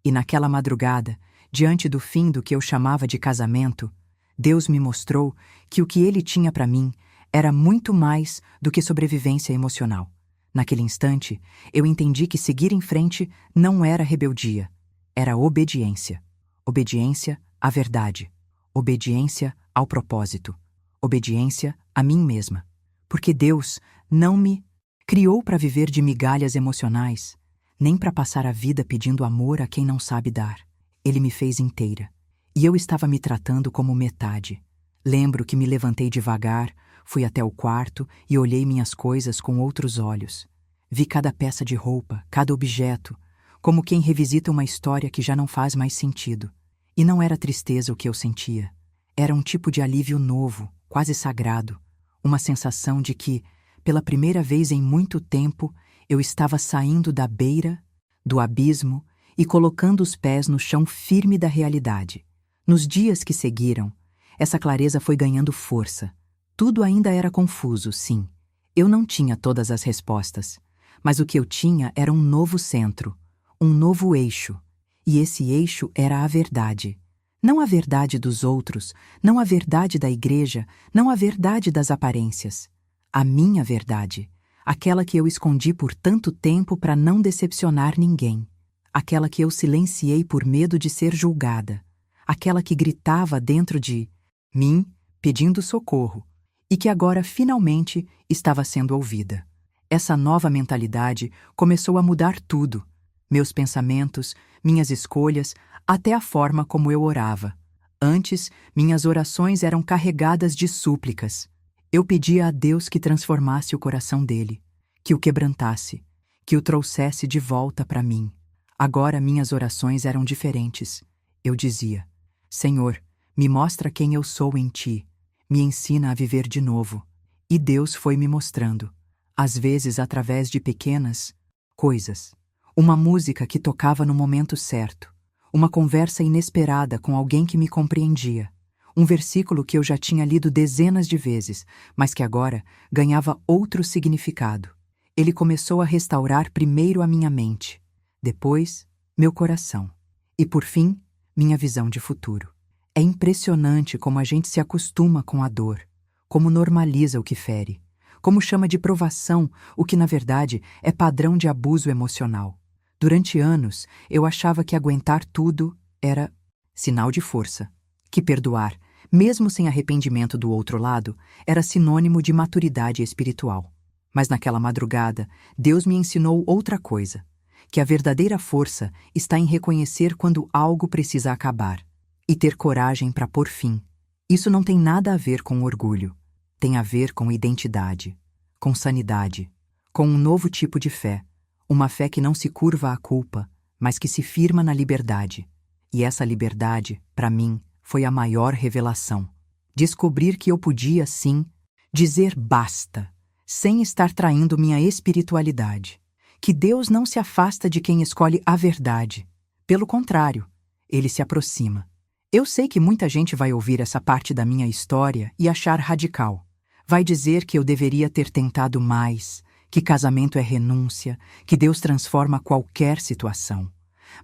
E naquela madrugada, diante do fim do que eu chamava de casamento, Deus me mostrou que o que ele tinha para mim era muito mais do que sobrevivência emocional. Naquele instante, eu entendi que seguir em frente não era rebeldia, era obediência. Obediência à verdade. Obediência ao propósito. Obediência a mim mesma. Porque Deus não me criou para viver de migalhas emocionais, nem para passar a vida pedindo amor a quem não sabe dar. Ele me fez inteira. E eu estava me tratando como metade. Lembro que me levantei devagar, fui até o quarto e olhei minhas coisas com outros olhos. Vi cada peça de roupa, cada objeto, como quem revisita uma história que já não faz mais sentido. E não era tristeza o que eu sentia. Era um tipo de alívio novo, quase sagrado. Uma sensação de que, pela primeira vez em muito tempo, eu estava saindo da beira, do abismo, e colocando os pés no chão firme da realidade. Nos dias que seguiram, essa clareza foi ganhando força. Tudo ainda era confuso, sim. Eu não tinha todas as respostas, mas o que eu tinha era um novo centro, um novo eixo. E esse eixo era a verdade. Não a verdade dos outros, não a verdade da igreja, não a verdade das aparências. A minha verdade, aquela que eu escondi por tanto tempo para não decepcionar ninguém. Aquela que eu silenciei por medo de ser julgada. Aquela que gritava dentro de mim, pedindo socorro, e que agora finalmente estava sendo ouvida. Essa nova mentalidade começou a mudar tudo: meus pensamentos, minhas escolhas, até a forma como eu orava. Antes, minhas orações eram carregadas de súplicas. Eu pedia a Deus que transformasse o coração dele, que o quebrantasse, que o trouxesse de volta para mim. Agora minhas orações eram diferentes. Eu dizia: Senhor, me mostra quem eu sou em ti, me ensina a viver de novo. E Deus foi me mostrando, às vezes através de pequenas coisas. Uma música que tocava no momento certo, uma conversa inesperada com alguém que me compreendia, um versículo que eu já tinha lido dezenas de vezes, mas que agora ganhava outro significado. Ele começou a restaurar primeiro a minha mente, depois meu coração e, por fim, minha visão de futuro. É impressionante como a gente se acostuma com a dor, como normaliza o que fere, como chama de provação o que na verdade é padrão de abuso emocional. Durante anos, eu achava que aguentar tudo era sinal de força, que perdoar, mesmo sem arrependimento do outro lado, era sinônimo de maturidade espiritual. Mas naquela madrugada, Deus me ensinou outra coisa, que a verdadeira força está em reconhecer quando algo precisa acabar e ter coragem para pôr fim. Isso não tem nada a ver com orgulho, tem a ver com identidade, com sanidade, com um novo tipo de fé. Uma fé que não se curva à culpa, mas que se firma na liberdade. E essa liberdade, para mim, foi a maior revelação. Descobrir que eu podia, sim, dizer basta, sem estar traindo minha espiritualidade. Que Deus não se afasta de quem escolhe a verdade. Pelo contrário, Ele se aproxima. Eu sei que muita gente vai ouvir essa parte da minha história e achar radical. Vai dizer que eu deveria ter tentado mais, que casamento é renúncia, que Deus transforma qualquer situação.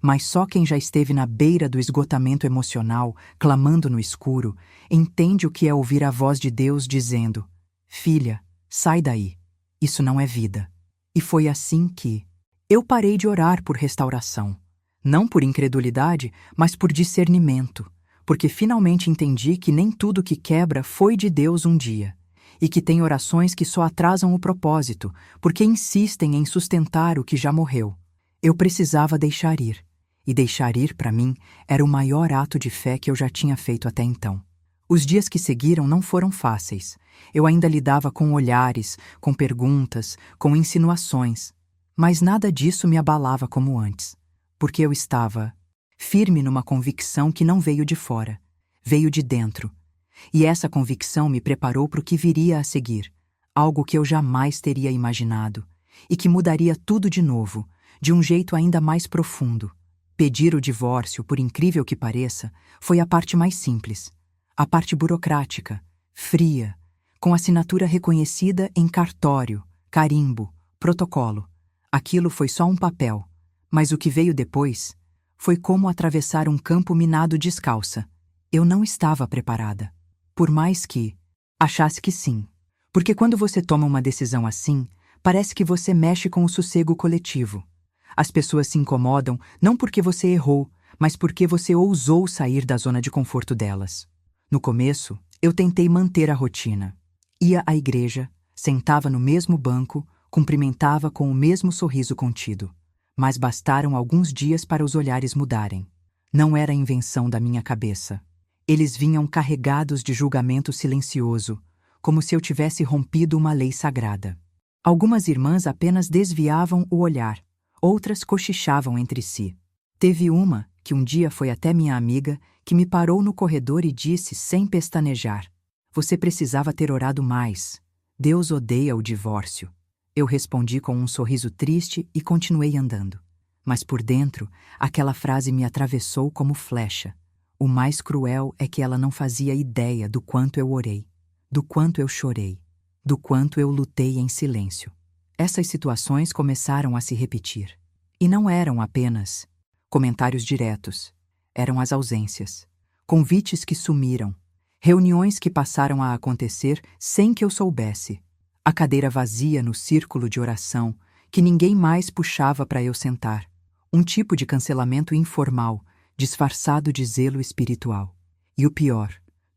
Mas só quem já esteve na beira do esgotamento emocional, clamando no escuro, entende o que é ouvir a voz de Deus dizendo: Filha, sai daí. Isso não é vida. E foi assim que eu parei de orar por restauração. Não por incredulidade, mas por discernimento. Porque finalmente entendi que nem tudo que quebra foi de Deus um dia. E que tem orações que só atrasam o propósito, porque insistem em sustentar o que já morreu. Eu precisava deixar ir. E deixar ir, para mim, era o maior ato de fé que eu já tinha feito até então. Os dias que seguiram não foram fáceis. Eu ainda lidava com olhares, com perguntas, com insinuações. Mas nada disso me abalava como antes. Porque eu estava firme numa convicção que não veio de fora, veio de dentro. E essa convicção me preparou para o que viria a seguir, algo que eu jamais teria imaginado, e que mudaria tudo de novo, de um jeito ainda mais profundo. Pedir o divórcio, por incrível que pareça, foi a parte mais simples, a parte burocrática, fria, com assinatura reconhecida em cartório, carimbo, protocolo. Aquilo foi só um papel, mas o que veio depois foi como atravessar um campo minado descalça. Eu não estava preparada. Por mais que achasse que sim. Porque quando você toma uma decisão assim, parece que você mexe com o sossego coletivo. As pessoas se incomodam não porque você errou, mas porque você ousou sair da zona de conforto delas. No começo, eu tentei manter a rotina. Ia à igreja, sentava no mesmo banco, cumprimentava com o mesmo sorriso contido. Mas bastaram alguns dias para os olhares mudarem. Não era invenção da minha cabeça. Eles vinham carregados de julgamento silencioso, como se eu tivesse rompido uma lei sagrada. Algumas irmãs apenas desviavam o olhar, outras cochichavam entre si. Teve uma, que um dia foi até minha amiga, que me parou no corredor e disse sem pestanejar: Você precisava ter orado mais. Deus odeia o divórcio. Eu respondi com um sorriso triste e continuei andando. Mas por dentro, aquela frase me atravessou como flecha. O mais cruel é que ela não fazia ideia do quanto eu orei, do quanto eu chorei, do quanto eu lutei em silêncio. Essas situações começaram a se repetir. E não eram apenas comentários diretos. Eram as ausências, convites que sumiram, reuniões que passaram a acontecer sem que eu soubesse, a cadeira vazia no círculo de oração que ninguém mais puxava para eu sentar, um tipo de cancelamento informal, disfarçado de zelo espiritual. E o pior,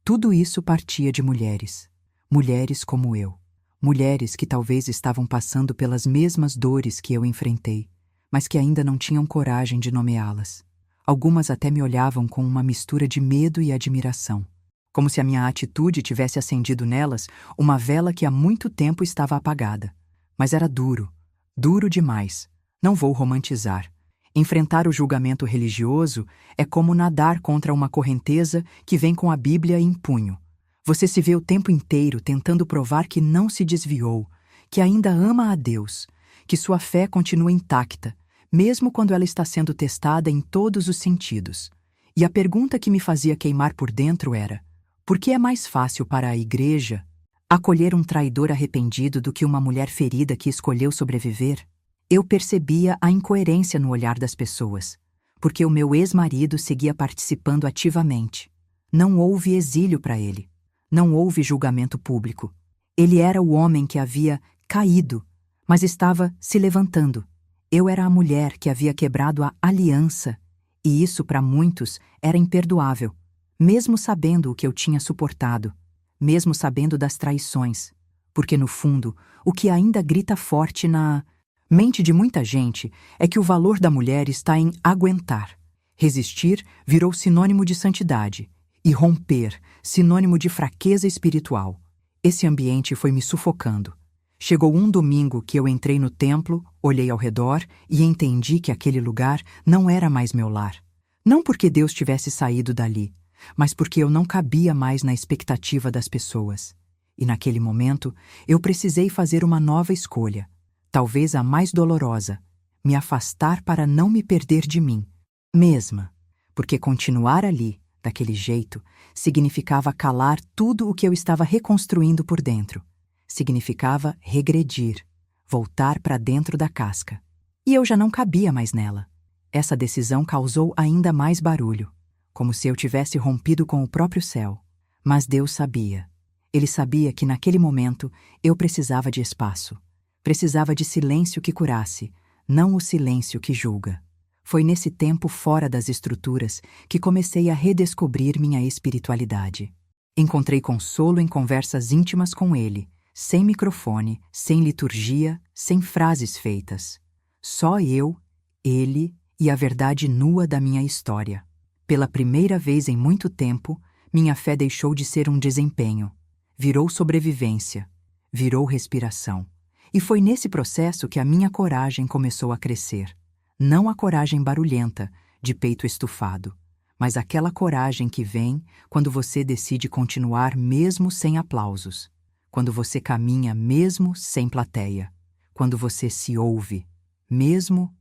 Tudo isso partia de mulheres. Mulheres como eu. Mulheres que talvez estavam passando pelas mesmas dores que eu enfrentei, mas que ainda não tinham coragem de nomeá-las. Algumas até me olhavam com uma mistura de medo e admiração, como se a minha atitude tivesse acendido nelas uma vela que há muito tempo estava apagada. Mas era duro, duro demais. Não vou romantizar. Enfrentar o julgamento religioso é como nadar contra uma correnteza que vem com a Bíblia em punho. Você se vê o tempo inteiro tentando provar que não se desviou, que ainda ama a Deus, que sua fé continua intacta, mesmo quando ela está sendo testada em todos os sentidos. E a pergunta que me fazia queimar por dentro era: por que é mais fácil para a igreja acolher um traidor arrependido do que uma mulher ferida que escolheu sobreviver? Eu percebia a incoerência no olhar das pessoas, porque o meu ex-marido seguia participando ativamente. Não houve exílio para ele. Não houve julgamento público. Ele era o homem que havia caído, mas estava se levantando. Eu era a mulher que havia quebrado a aliança, e isso para muitos era imperdoável, mesmo sabendo o que eu tinha suportado, mesmo sabendo das traições, porque no fundo, o que ainda grita forte na mente de muita gente é que o valor da mulher está em aguentar. Resistir virou sinônimo de santidade, e romper, sinônimo de fraqueza espiritual. Esse ambiente foi me sufocando. Chegou um domingo que eu entrei no templo, olhei ao redor e entendi que aquele lugar não era mais meu lar. Não porque Deus tivesse saído dali, mas porque eu não cabia mais na expectativa das pessoas. E naquele momento, eu precisei fazer uma nova escolha, talvez a mais dolorosa: me afastar para não me perder de mim mesma, porque continuar ali, daquele jeito, significava calar tudo o que eu estava reconstruindo por dentro. Significava regredir, voltar para dentro da casca. E eu já não cabia mais nela. Essa decisão causou ainda mais barulho, como se eu tivesse rompido com o próprio céu. Mas Deus sabia. Ele sabia que naquele momento eu precisava de espaço. Precisava de silêncio que curasse, não o silêncio que julga. Foi nesse tempo fora das estruturas que comecei a redescobrir minha espiritualidade. Encontrei consolo em conversas íntimas com ele, sem microfone, sem liturgia, sem frases feitas. Só eu, ele e a verdade nua da minha história. Pela primeira vez em muito tempo, minha fé deixou de ser um desempenho. Virou sobrevivência, virou respiração. E foi nesse processo que a minha coragem começou a crescer. Não a coragem barulhenta, de peito estufado, mas aquela coragem que vem quando você decide continuar mesmo sem aplausos, quando você caminha mesmo sem plateia, quando você se ouve, mesmo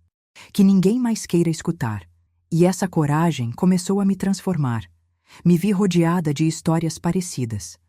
que ninguém mais queira escutar. E essa coragem começou a me transformar. Me vi rodeada de histórias parecidas.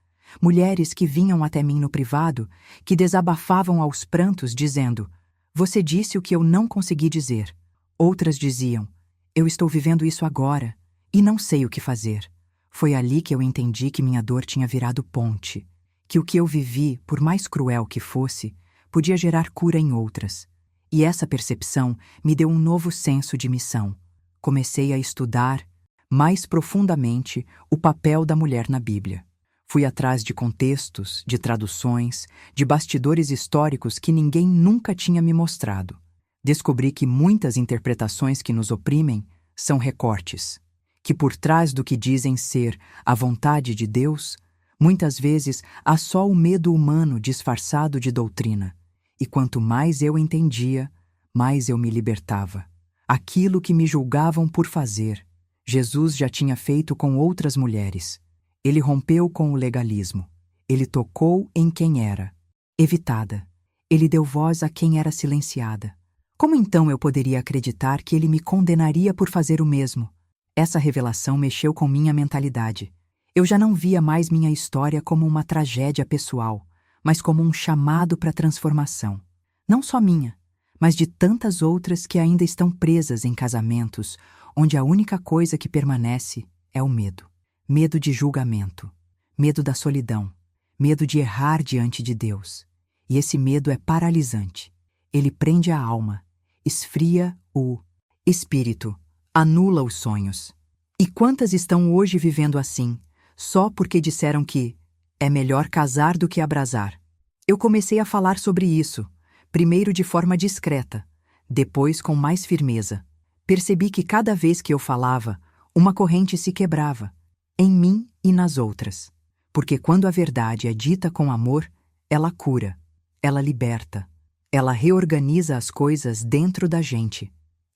Mulheres que vinham até mim no privado, que desabafavam aos prantos dizendo: "Você disse o que eu não consegui dizer." Outras diziam: "Eu estou vivendo isso agora e não sei o que fazer." Foi ali que eu entendi que minha dor tinha virado ponte, que o que eu vivi, por mais cruel que fosse, podia gerar cura em outras. E essa percepção me deu um novo senso de missão. Comecei a estudar mais profundamente o papel da mulher na Bíblia. Fui atrás de contextos, de traduções, de bastidores históricos que ninguém nunca tinha me mostrado. Descobri que muitas interpretações que nos oprimem são recortes, que por trás do que dizem ser a vontade de Deus, muitas vezes há só o medo humano disfarçado de doutrina. E quanto mais eu entendia, mais eu me libertava. Aquilo que me julgavam por fazer, Jesus já tinha feito com outras mulheres. Ele rompeu com o legalismo. Ele tocou em quem era evitada. Ele deu voz a quem era silenciada. Como então eu poderia acreditar que ele me condenaria por fazer o mesmo? Essa revelação mexeu com minha mentalidade. Eu já não via mais minha história como uma tragédia pessoal, mas como um chamado para transformação. Não só minha, mas de tantas outras que ainda estão presas em casamentos, onde a única coisa que permanece é o medo. Medo de julgamento, medo da solidão, medo de errar diante de Deus. E esse medo é paralisante. Ele prende a alma, esfria o espírito, anula os sonhos. E quantas estão hoje vivendo assim, só porque disseram que é melhor casar do que abrasar. Eu comecei a falar sobre isso, primeiro de forma discreta, depois com mais firmeza. Percebi que cada vez que eu falava, uma corrente se quebrava, em mim e nas outras. Porque quando a verdade é dita com amor, ela cura, ela liberta, ela reorganiza as coisas dentro da gente.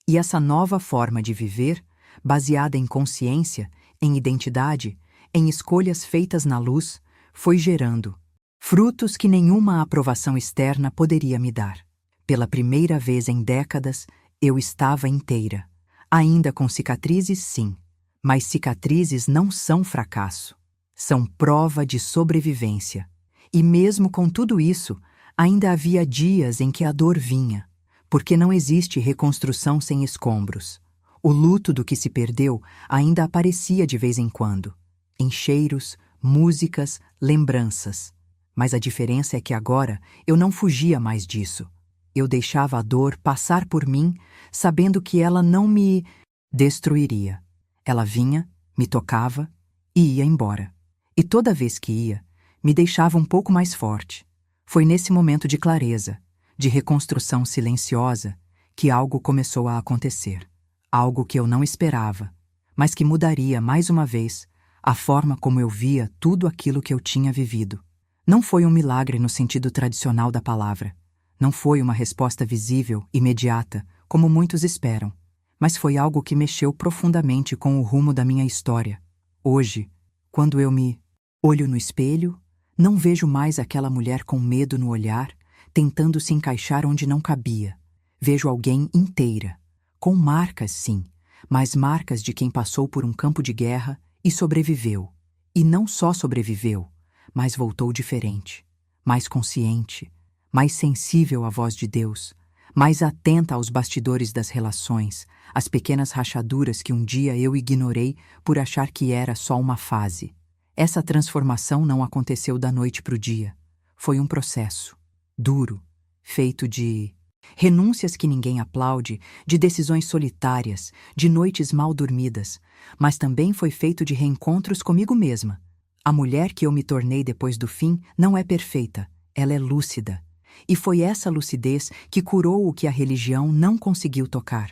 E essa nova forma de viver, baseada em consciência, em identidade, em escolhas feitas na luz, foi gerando frutos que nenhuma aprovação externa poderia me dar. Pela primeira vez em décadas, eu estava inteira. Ainda com cicatrizes, sim, mas cicatrizes não são fracasso. São prova de sobrevivência. E mesmo com tudo isso, ainda havia dias em que a dor vinha, porque não existe reconstrução sem escombros. O luto do que se perdeu ainda aparecia de vez em quando, em cheiros, músicas, lembranças. Mas a diferença é que agora eu não fugia mais disso. Eu deixava a dor passar por mim, sabendo que ela não me destruiria. Ela vinha, me tocava e ia embora. E toda vez que ia, me deixava um pouco mais forte. Foi nesse momento de clareza, de reconstrução silenciosa, que algo começou a acontecer. Algo que eu não esperava, mas que mudaria mais uma vez a forma como eu via tudo aquilo que eu tinha vivido. Não foi um milagre no sentido tradicional da palavra. Não foi uma resposta visível, imediata, como muitos esperam, mas foi algo que mexeu profundamente com o rumo da minha história. Hoje, quando eu me olho no espelho, não vejo mais aquela mulher com medo no olhar, tentando se encaixar onde não cabia. Vejo alguém inteira, com marcas, sim, mas marcas de quem passou por um campo de guerra e sobreviveu. E não só sobreviveu, mas voltou diferente, mais consciente, mais sensível à voz de Deus, mais atenta aos bastidores das relações, às pequenas rachaduras que um dia eu ignorei por achar que era só uma fase. Essa transformação não aconteceu da noite para o dia. Foi um processo, duro, feito de renúncias que ninguém aplaude, de decisões solitárias, de noites mal dormidas, mas também foi feito de reencontros comigo mesma. A mulher que eu me tornei depois do fim não é perfeita, ela é lúcida. E foi essa lucidez que curou o que a religião não conseguiu tocar.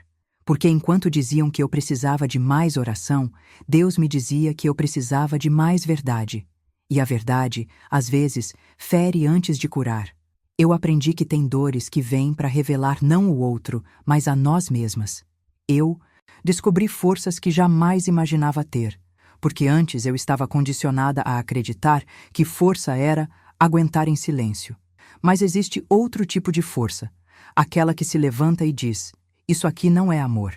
Porque enquanto diziam que eu precisava de mais oração, Deus me dizia que eu precisava de mais verdade. E a verdade, às vezes, fere antes de curar. Eu aprendi que tem dores que vêm para revelar não o outro, mas a nós mesmas. Eu descobri forças que jamais imaginava ter, porque antes eu estava condicionada a acreditar que força era aguentar em silêncio. Mas existe outro tipo de força, aquela que se levanta e diz: isso aqui não é amor.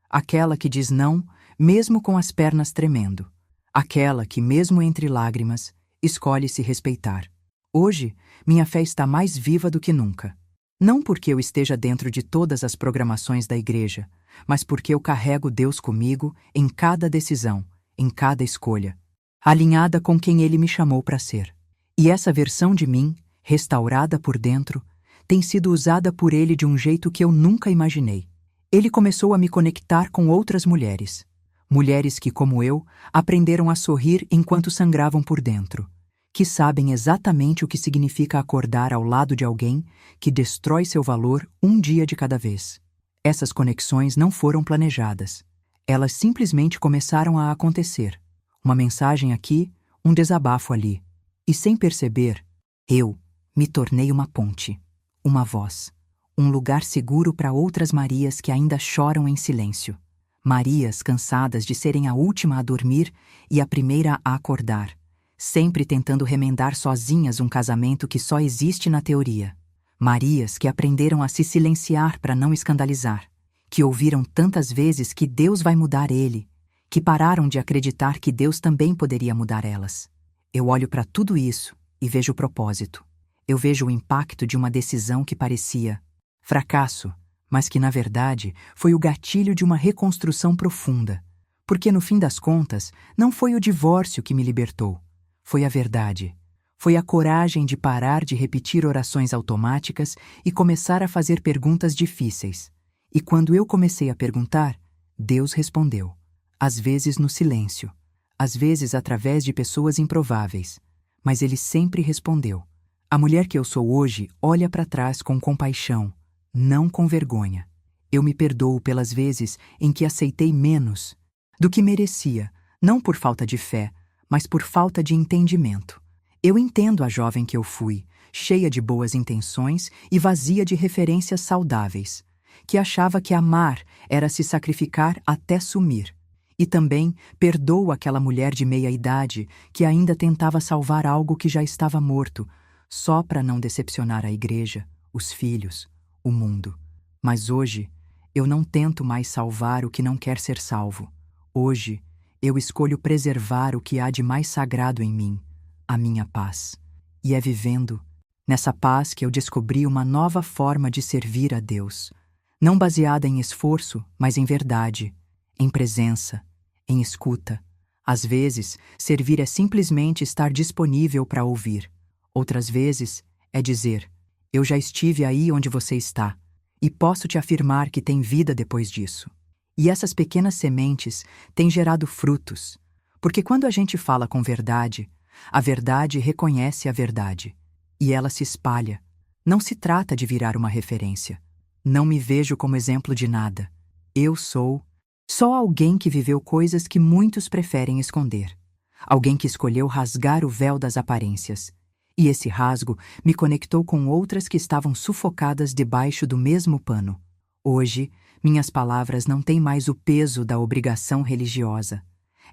Aquela que diz não, mesmo com as pernas tremendo. Aquela que, mesmo entre lágrimas, escolhe se respeitar. Hoje, minha fé está mais viva do que nunca. Não porque eu esteja dentro de todas as programações da igreja, mas porque eu carrego Deus comigo em cada decisão, em cada escolha, alinhada com quem Ele me chamou para ser. E essa versão de mim, restaurada por dentro, tem sido usada por Ele de um jeito que eu nunca imaginei. Ele começou a me conectar com outras mulheres. Mulheres que, como eu, aprenderam a sorrir enquanto sangravam por dentro. Que sabem exatamente o que significa acordar ao lado de alguém que destrói seu valor um dia de cada vez. Essas conexões não foram planejadas. Elas simplesmente começaram a acontecer. Uma mensagem aqui, um desabafo ali. E sem perceber, eu me tornei uma ponte, uma voz, um lugar seguro para outras Marias que ainda choram em silêncio. Marias cansadas de serem a última a dormir e a primeira a acordar, sempre tentando remendar sozinhas um casamento que só existe na teoria. Marias que aprenderam a se silenciar para não escandalizar, que ouviram tantas vezes que Deus vai mudar ele, que pararam de acreditar que Deus também poderia mudar elas. Eu olho para tudo isso e vejo o propósito. Eu vejo o impacto de uma decisão que parecia fracasso, mas que, na verdade, foi o gatilho de uma reconstrução profunda. Porque, no fim das contas, não foi o divórcio que me libertou. Foi a verdade. Foi a coragem de parar de repetir orações automáticas e começar a fazer perguntas difíceis. E quando eu comecei a perguntar, Deus respondeu. Às vezes no silêncio, às vezes através de pessoas improváveis, mas ele sempre respondeu. A mulher que eu sou hoje olha para trás com compaixão, não com vergonha. Eu me perdoo pelas vezes em que aceitei menos do que merecia, não por falta de fé, mas por falta de entendimento. Eu entendo a jovem que eu fui, cheia de boas intenções e vazia de referências saudáveis, que achava que amar era se sacrificar até sumir. E também perdoo aquela mulher de meia-idade que ainda tentava salvar algo que já estava morto, só para não decepcionar a igreja, os filhos, o mundo. Mas hoje, eu não tento mais salvar o que não quer ser salvo. Hoje, eu escolho preservar o que há de mais sagrado em mim, a minha paz. E é vivendo nessa paz que eu descobri uma nova forma de servir a Deus, não baseada em esforço, mas em verdade, em presença, em escuta. Às vezes, servir é simplesmente estar disponível para ouvir. Outras vezes, é dizer: eu já estive aí onde você está, e posso te afirmar que tem vida depois disso. E essas pequenas sementes têm gerado frutos, porque quando a gente fala com verdade, a verdade reconhece a verdade, e ela se espalha. Não se trata de virar uma referência. Não me vejo como exemplo de nada. Eu sou só alguém que viveu coisas que muitos preferem esconder. Alguém que escolheu rasgar o véu das aparências. E esse rasgo me conectou com outras que estavam sufocadas debaixo do mesmo pano. Hoje, minhas palavras não têm mais o peso da obrigação religiosa.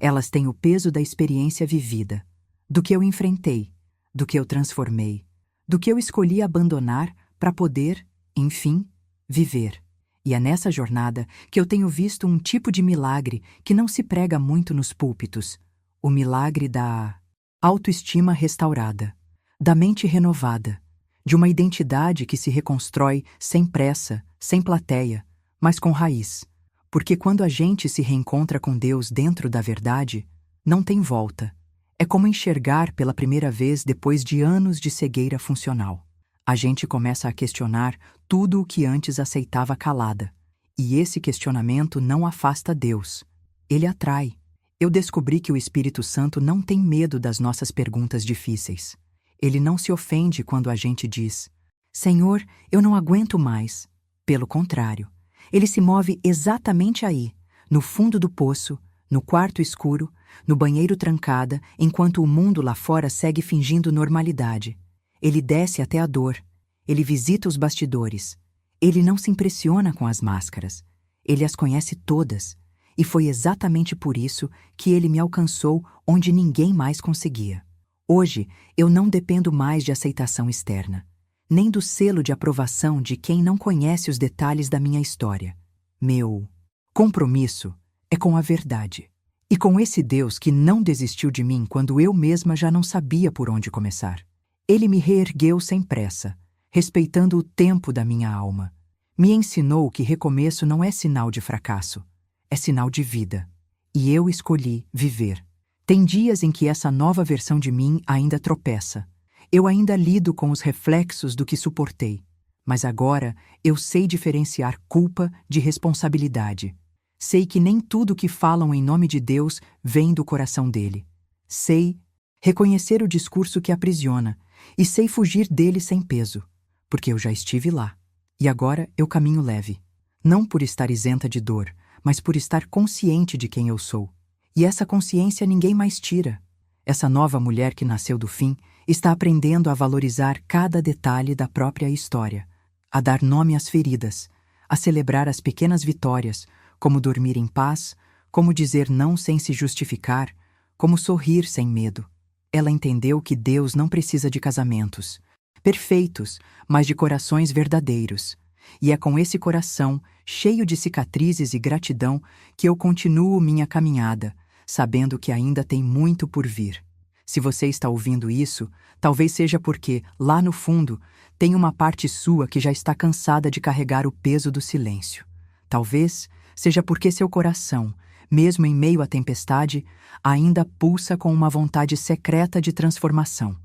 Elas têm o peso da experiência vivida, do que eu enfrentei, do que eu transformei, do que eu escolhi abandonar para poder, enfim, viver. E é nessa jornada que eu tenho visto um tipo de milagre que não se prega muito nos púlpitos: o milagre da autoestima restaurada, da mente renovada, de uma identidade que se reconstrói sem pressa, sem plateia, mas com raiz. Porque quando a gente se reencontra com Deus dentro da verdade, não tem volta. É como enxergar pela primeira vez depois de anos de cegueira funcional. A gente começa a questionar tudo o que antes aceitava calada. E esse questionamento não afasta Deus. Ele atrai. Eu descobri que o Espírito Santo não tem medo das nossas perguntas difíceis. Ele não se ofende quando a gente diz: Senhor, eu não aguento mais. Pelo contrário, ele se move exatamente aí, no fundo do poço, no quarto escuro, no banheiro trancada, enquanto o mundo lá fora segue fingindo normalidade. Ele desce até a dor. Ele visita os bastidores. Ele não se impressiona com as máscaras. Ele as conhece todas. E foi exatamente por isso que ele me alcançou onde ninguém mais conseguia. Hoje, eu não dependo mais de aceitação externa, nem do selo de aprovação de quem não conhece os detalhes da minha história. Meu compromisso é com a verdade. E com esse Deus que não desistiu de mim quando eu mesma já não sabia por onde começar. Ele me reergueu sem pressa, respeitando o tempo da minha alma. Me ensinou que recomeço não é sinal de fracasso, é sinal de vida. E eu escolhi viver. Tem dias em que essa nova versão de mim ainda tropeça. Eu ainda lido com os reflexos do que suportei. Mas agora eu sei diferenciar culpa de responsabilidade. Sei que nem tudo que falam em nome de Deus vem do coração dele. Sei reconhecer o discurso que aprisiona e sei fugir dele sem peso, porque eu já estive lá. E agora eu caminho leve, não por estar isenta de dor, mas por estar consciente de quem eu sou. E essa consciência ninguém mais tira. Essa nova mulher que nasceu do fim está aprendendo a valorizar cada detalhe da própria história, a dar nome às feridas, a celebrar as pequenas vitórias, como dormir em paz, como dizer não sem se justificar, como sorrir sem medo. Ela entendeu que Deus não precisa de casamentos perfeitos, mas de corações verdadeiros. E é com esse coração, cheio de cicatrizes e gratidão, que eu continuo minha caminhada, sabendo que ainda tem muito por vir. Se você está ouvindo isso, talvez seja porque, lá no fundo, tem uma parte sua que já está cansada de carregar o peso do silêncio. Talvez seja porque seu coração, mesmo em meio à tempestade, ainda pulsa com uma vontade secreta de transformação.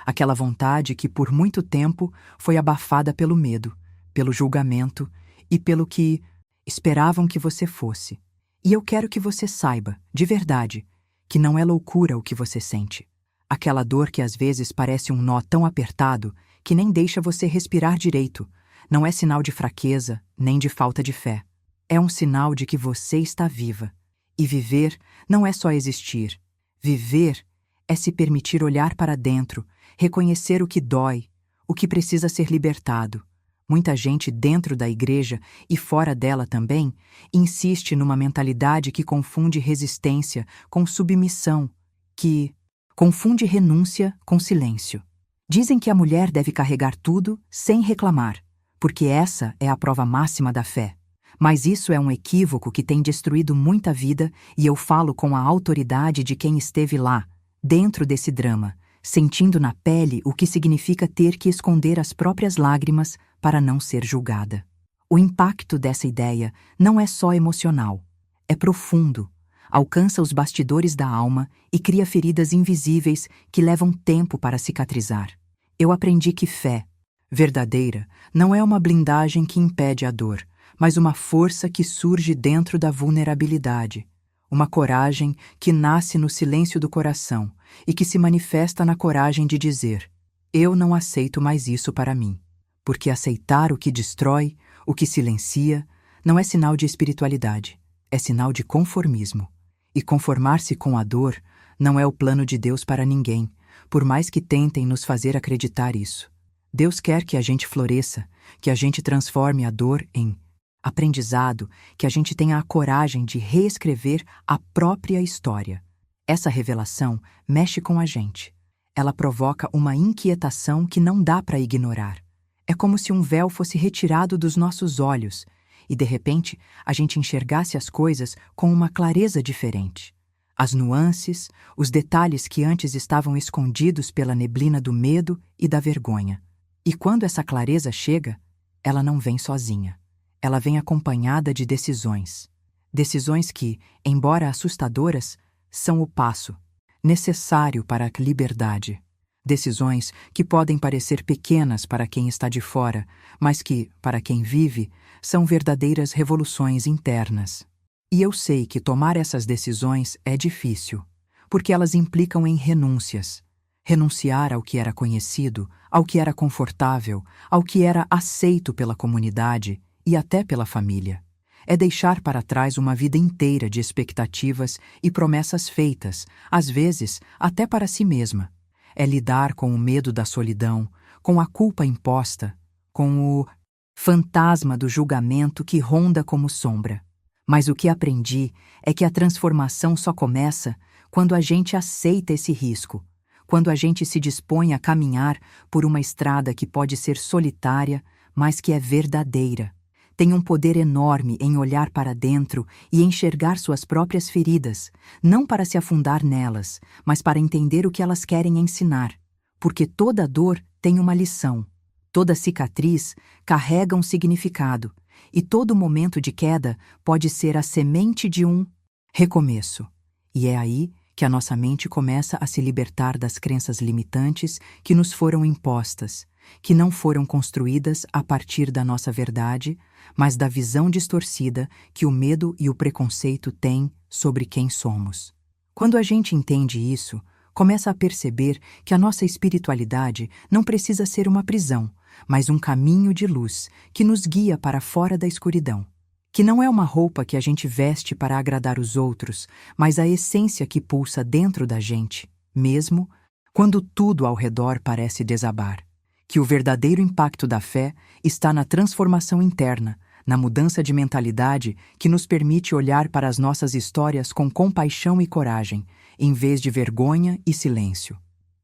Aquela vontade que por muito tempo foi abafada pelo medo, pelo julgamento e pelo que esperavam que você fosse. E eu quero que você saiba, de verdade, que não é loucura o que você sente. Aquela dor que às vezes parece um nó tão apertado que nem deixa você respirar direito, não é sinal de fraqueza nem de falta de fé. É um sinal de que você está viva. E viver não é só existir. Viver é se permitir olhar para dentro, reconhecer o que dói, o que precisa ser libertado. Muita gente dentro da igreja e fora dela também insiste numa mentalidade que confunde resistência com submissão, que confunde renúncia com silêncio. Dizem que a mulher deve carregar tudo sem reclamar, porque essa é a prova máxima da fé. Mas isso é um equívoco que tem destruído muita vida e eu falo com a autoridade de quem esteve lá, dentro desse drama, sentindo na pele o que significa ter que esconder as próprias lágrimas para não ser julgada. O impacto dessa ideia não é só emocional, é profundo, alcança os bastidores da alma e cria feridas invisíveis que levam tempo para cicatrizar. Eu aprendi que fé, verdadeira, não é uma blindagem que impede a dor, mas uma força que surge dentro da vulnerabilidade. Uma coragem que nasce no silêncio do coração e que se manifesta na coragem de dizer: eu não aceito mais isso para mim. Porque aceitar o que destrói, o que silencia, não é sinal de espiritualidade, é sinal de conformismo. E conformar-se com a dor não é o plano de Deus para ninguém, por mais que tentem nos fazer acreditar isso. Deus quer que a gente floresça, que a gente transforme a dor em aprendizado, que a gente tenha a coragem de reescrever a própria história. Essa revelação mexe com a gente. Ela provoca uma inquietação que não dá para ignorar. É como se um véu fosse retirado dos nossos olhos e, de repente, a gente enxergasse as coisas com uma clareza diferente. As nuances, os detalhes que antes estavam escondidos pela neblina do medo e da vergonha. E quando essa clareza chega, ela não vem sozinha. Ela vem acompanhada de decisões. Decisões que, embora assustadoras, são o passo necessário para a liberdade. Decisões que podem parecer pequenas para quem está de fora, mas que, para quem vive, são verdadeiras revoluções internas. E eu sei que tomar essas decisões é difícil, porque elas implicam em renúncias. Renunciar ao que era conhecido, ao que era confortável, ao que era aceito pela comunidade e até pela família. É deixar para trás uma vida inteira de expectativas e promessas feitas, às vezes até para si mesma. É lidar com o medo da solidão, com a culpa imposta, com o fantasma do julgamento que ronda como sombra. Mas o que aprendi é que a transformação só começa quando a gente aceita esse risco, quando a gente se dispõe a caminhar por uma estrada que pode ser solitária, mas que é verdadeira. Tem um poder enorme em olhar para dentro e enxergar suas próprias feridas, não para se afundar nelas, mas para entender o que elas querem ensinar. Porque toda dor tem uma lição, toda cicatriz carrega um significado, e todo momento de queda pode ser a semente de um recomeço. E é aí que a nossa mente começa a se libertar das crenças limitantes que nos foram impostas, que não foram construídas a partir da nossa verdade, mas da visão distorcida que o medo e o preconceito têm sobre quem somos. Quando a gente entende isso, começa a perceber que a nossa espiritualidade não precisa ser uma prisão, mas um caminho de luz que nos guia para fora da escuridão. Que não é uma roupa que a gente veste para agradar os outros, mas a essência que pulsa dentro da gente, mesmo quando tudo ao redor parece desabar. Que o verdadeiro impacto da fé está na transformação interna, na mudança de mentalidade que nos permite olhar para as nossas histórias com compaixão e coragem, em vez de vergonha e silêncio.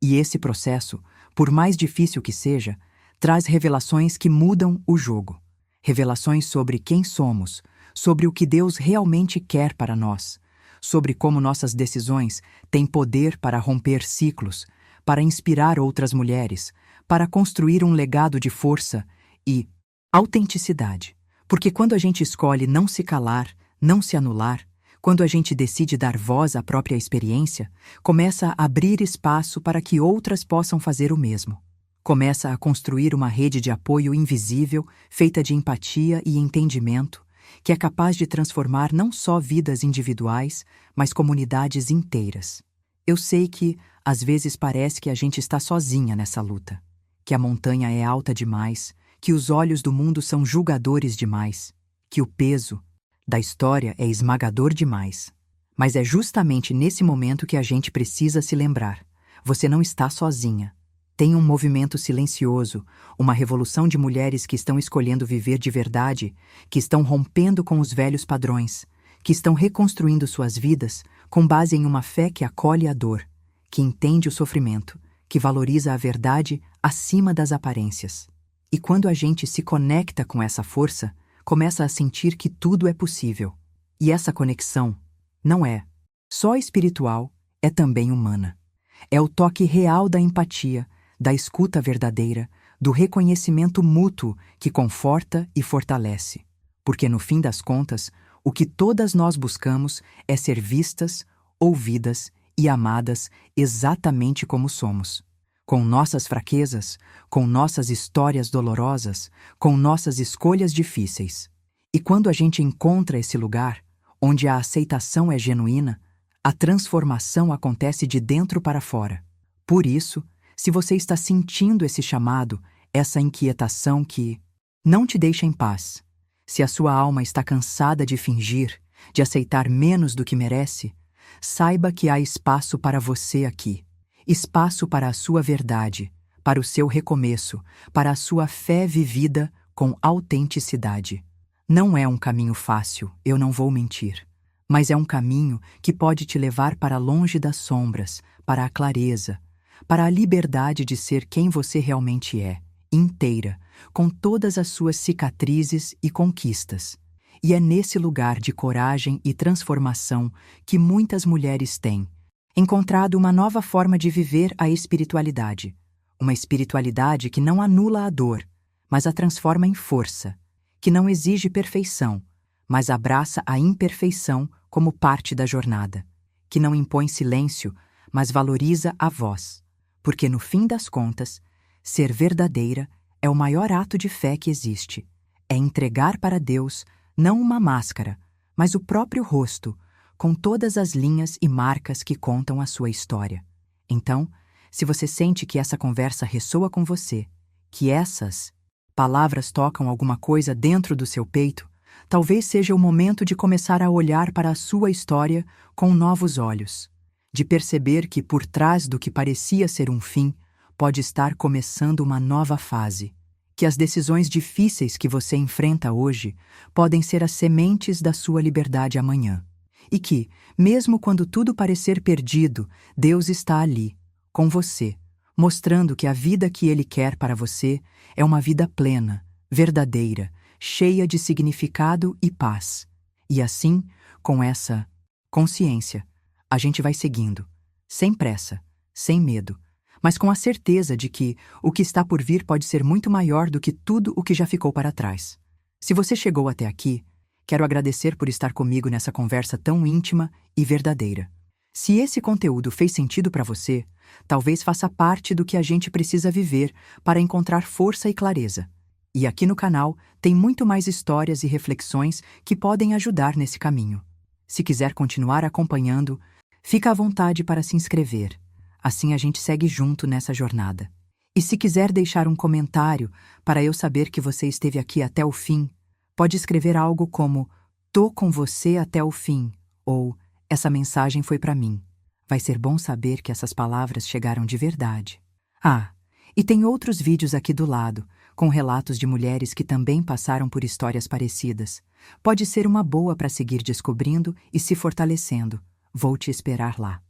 E esse processo, por mais difícil que seja, traz revelações que mudam o jogo. Revelações sobre quem somos, sobre o que Deus realmente quer para nós, sobre como nossas decisões têm poder para romper ciclos, para inspirar outras mulheres, para construir um legado de força e autenticidade. Porque quando a gente escolhe não se calar, não se anular, quando a gente decide dar voz à própria experiência, começa a abrir espaço para que outras possam fazer o mesmo. Começa a construir uma rede de apoio invisível, feita de empatia e entendimento, que é capaz de transformar não só vidas individuais, mas comunidades inteiras. Eu sei que, às vezes, parece que a gente está sozinha nessa luta, que a montanha é alta demais, que os olhos do mundo são julgadores demais, que o peso da história é esmagador demais. Mas é justamente nesse momento que a gente precisa se lembrar: você não está sozinha. Tem um movimento silencioso, uma revolução de mulheres que estão escolhendo viver de verdade, que estão rompendo com os velhos padrões, que estão reconstruindo suas vidas com base em uma fé que acolhe a dor, que entende o sofrimento, que valoriza a verdade acima das aparências. E quando a gente se conecta com essa força, começa a sentir que tudo é possível. E essa conexão não é só espiritual, é também humana. É o toque real da empatia, da escuta verdadeira, do reconhecimento mútuo que conforta e fortalece. Porque, no fim das contas, o que todas nós buscamos é ser vistas, ouvidas e amadas exatamente como somos. Com nossas fraquezas, com nossas histórias dolorosas, com nossas escolhas difíceis. E quando a gente encontra esse lugar, onde a aceitação é genuína, a transformação acontece de dentro para fora. Por isso, se você está sentindo esse chamado, essa inquietação que não te deixa em paz, se a sua alma está cansada de fingir, de aceitar menos do que merece, saiba que há espaço para você aqui. Espaço para a sua verdade, para o seu recomeço, para a sua fé vivida com autenticidade. Não é um caminho fácil, eu não vou mentir. Mas é um caminho que pode te levar para longe das sombras, para a clareza, para a liberdade de ser quem você realmente é, inteira, com todas as suas cicatrizes e conquistas. E é nesse lugar de coragem e transformação que muitas mulheres têm encontrado uma nova forma de viver a espiritualidade. Uma espiritualidade que não anula a dor, mas a transforma em força, que não exige perfeição, mas abraça a imperfeição como parte da jornada, que não impõe silêncio, mas valoriza a voz. Porque, no fim das contas, ser verdadeira é o maior ato de fé que existe. É entregar para Deus não uma máscara, mas o próprio rosto, com todas as linhas e marcas que contam a sua história. Então, se você sente que essa conversa ressoa com você, que essas palavras tocam alguma coisa dentro do seu peito, talvez seja o momento de começar a olhar para a sua história com novos olhos, de perceber que por trás do que parecia ser um fim, pode estar começando uma nova fase, que as decisões difíceis que você enfrenta hoje podem ser as sementes da sua liberdade amanhã. E que, mesmo quando tudo parecer perdido, Deus está ali, com você, mostrando que a vida que Ele quer para você é uma vida plena, verdadeira, cheia de significado e paz. E assim, com essa consciência, a gente vai seguindo, sem pressa, sem medo, mas com a certeza de que o que está por vir pode ser muito maior do que tudo o que já ficou para trás. Se você chegou até aqui, quero agradecer por estar comigo nessa conversa tão íntima e verdadeira. Se esse conteúdo fez sentido para você, talvez faça parte do que a gente precisa viver para encontrar força e clareza. E aqui no canal tem muito mais histórias e reflexões que podem ajudar nesse caminho. Se quiser continuar acompanhando, fica à vontade para se inscrever. Assim a gente segue junto nessa jornada. E se quiser deixar um comentário para eu saber que você esteve aqui até o fim, pode escrever algo como "Tô com você até o fim" ou "Essa mensagem foi para mim". Vai ser bom saber que essas palavras chegaram de verdade. Ah, e tem outros vídeos aqui do lado, com relatos de mulheres que também passaram por histórias parecidas. Pode ser uma boa para seguir descobrindo e se fortalecendo. Vou te esperar lá.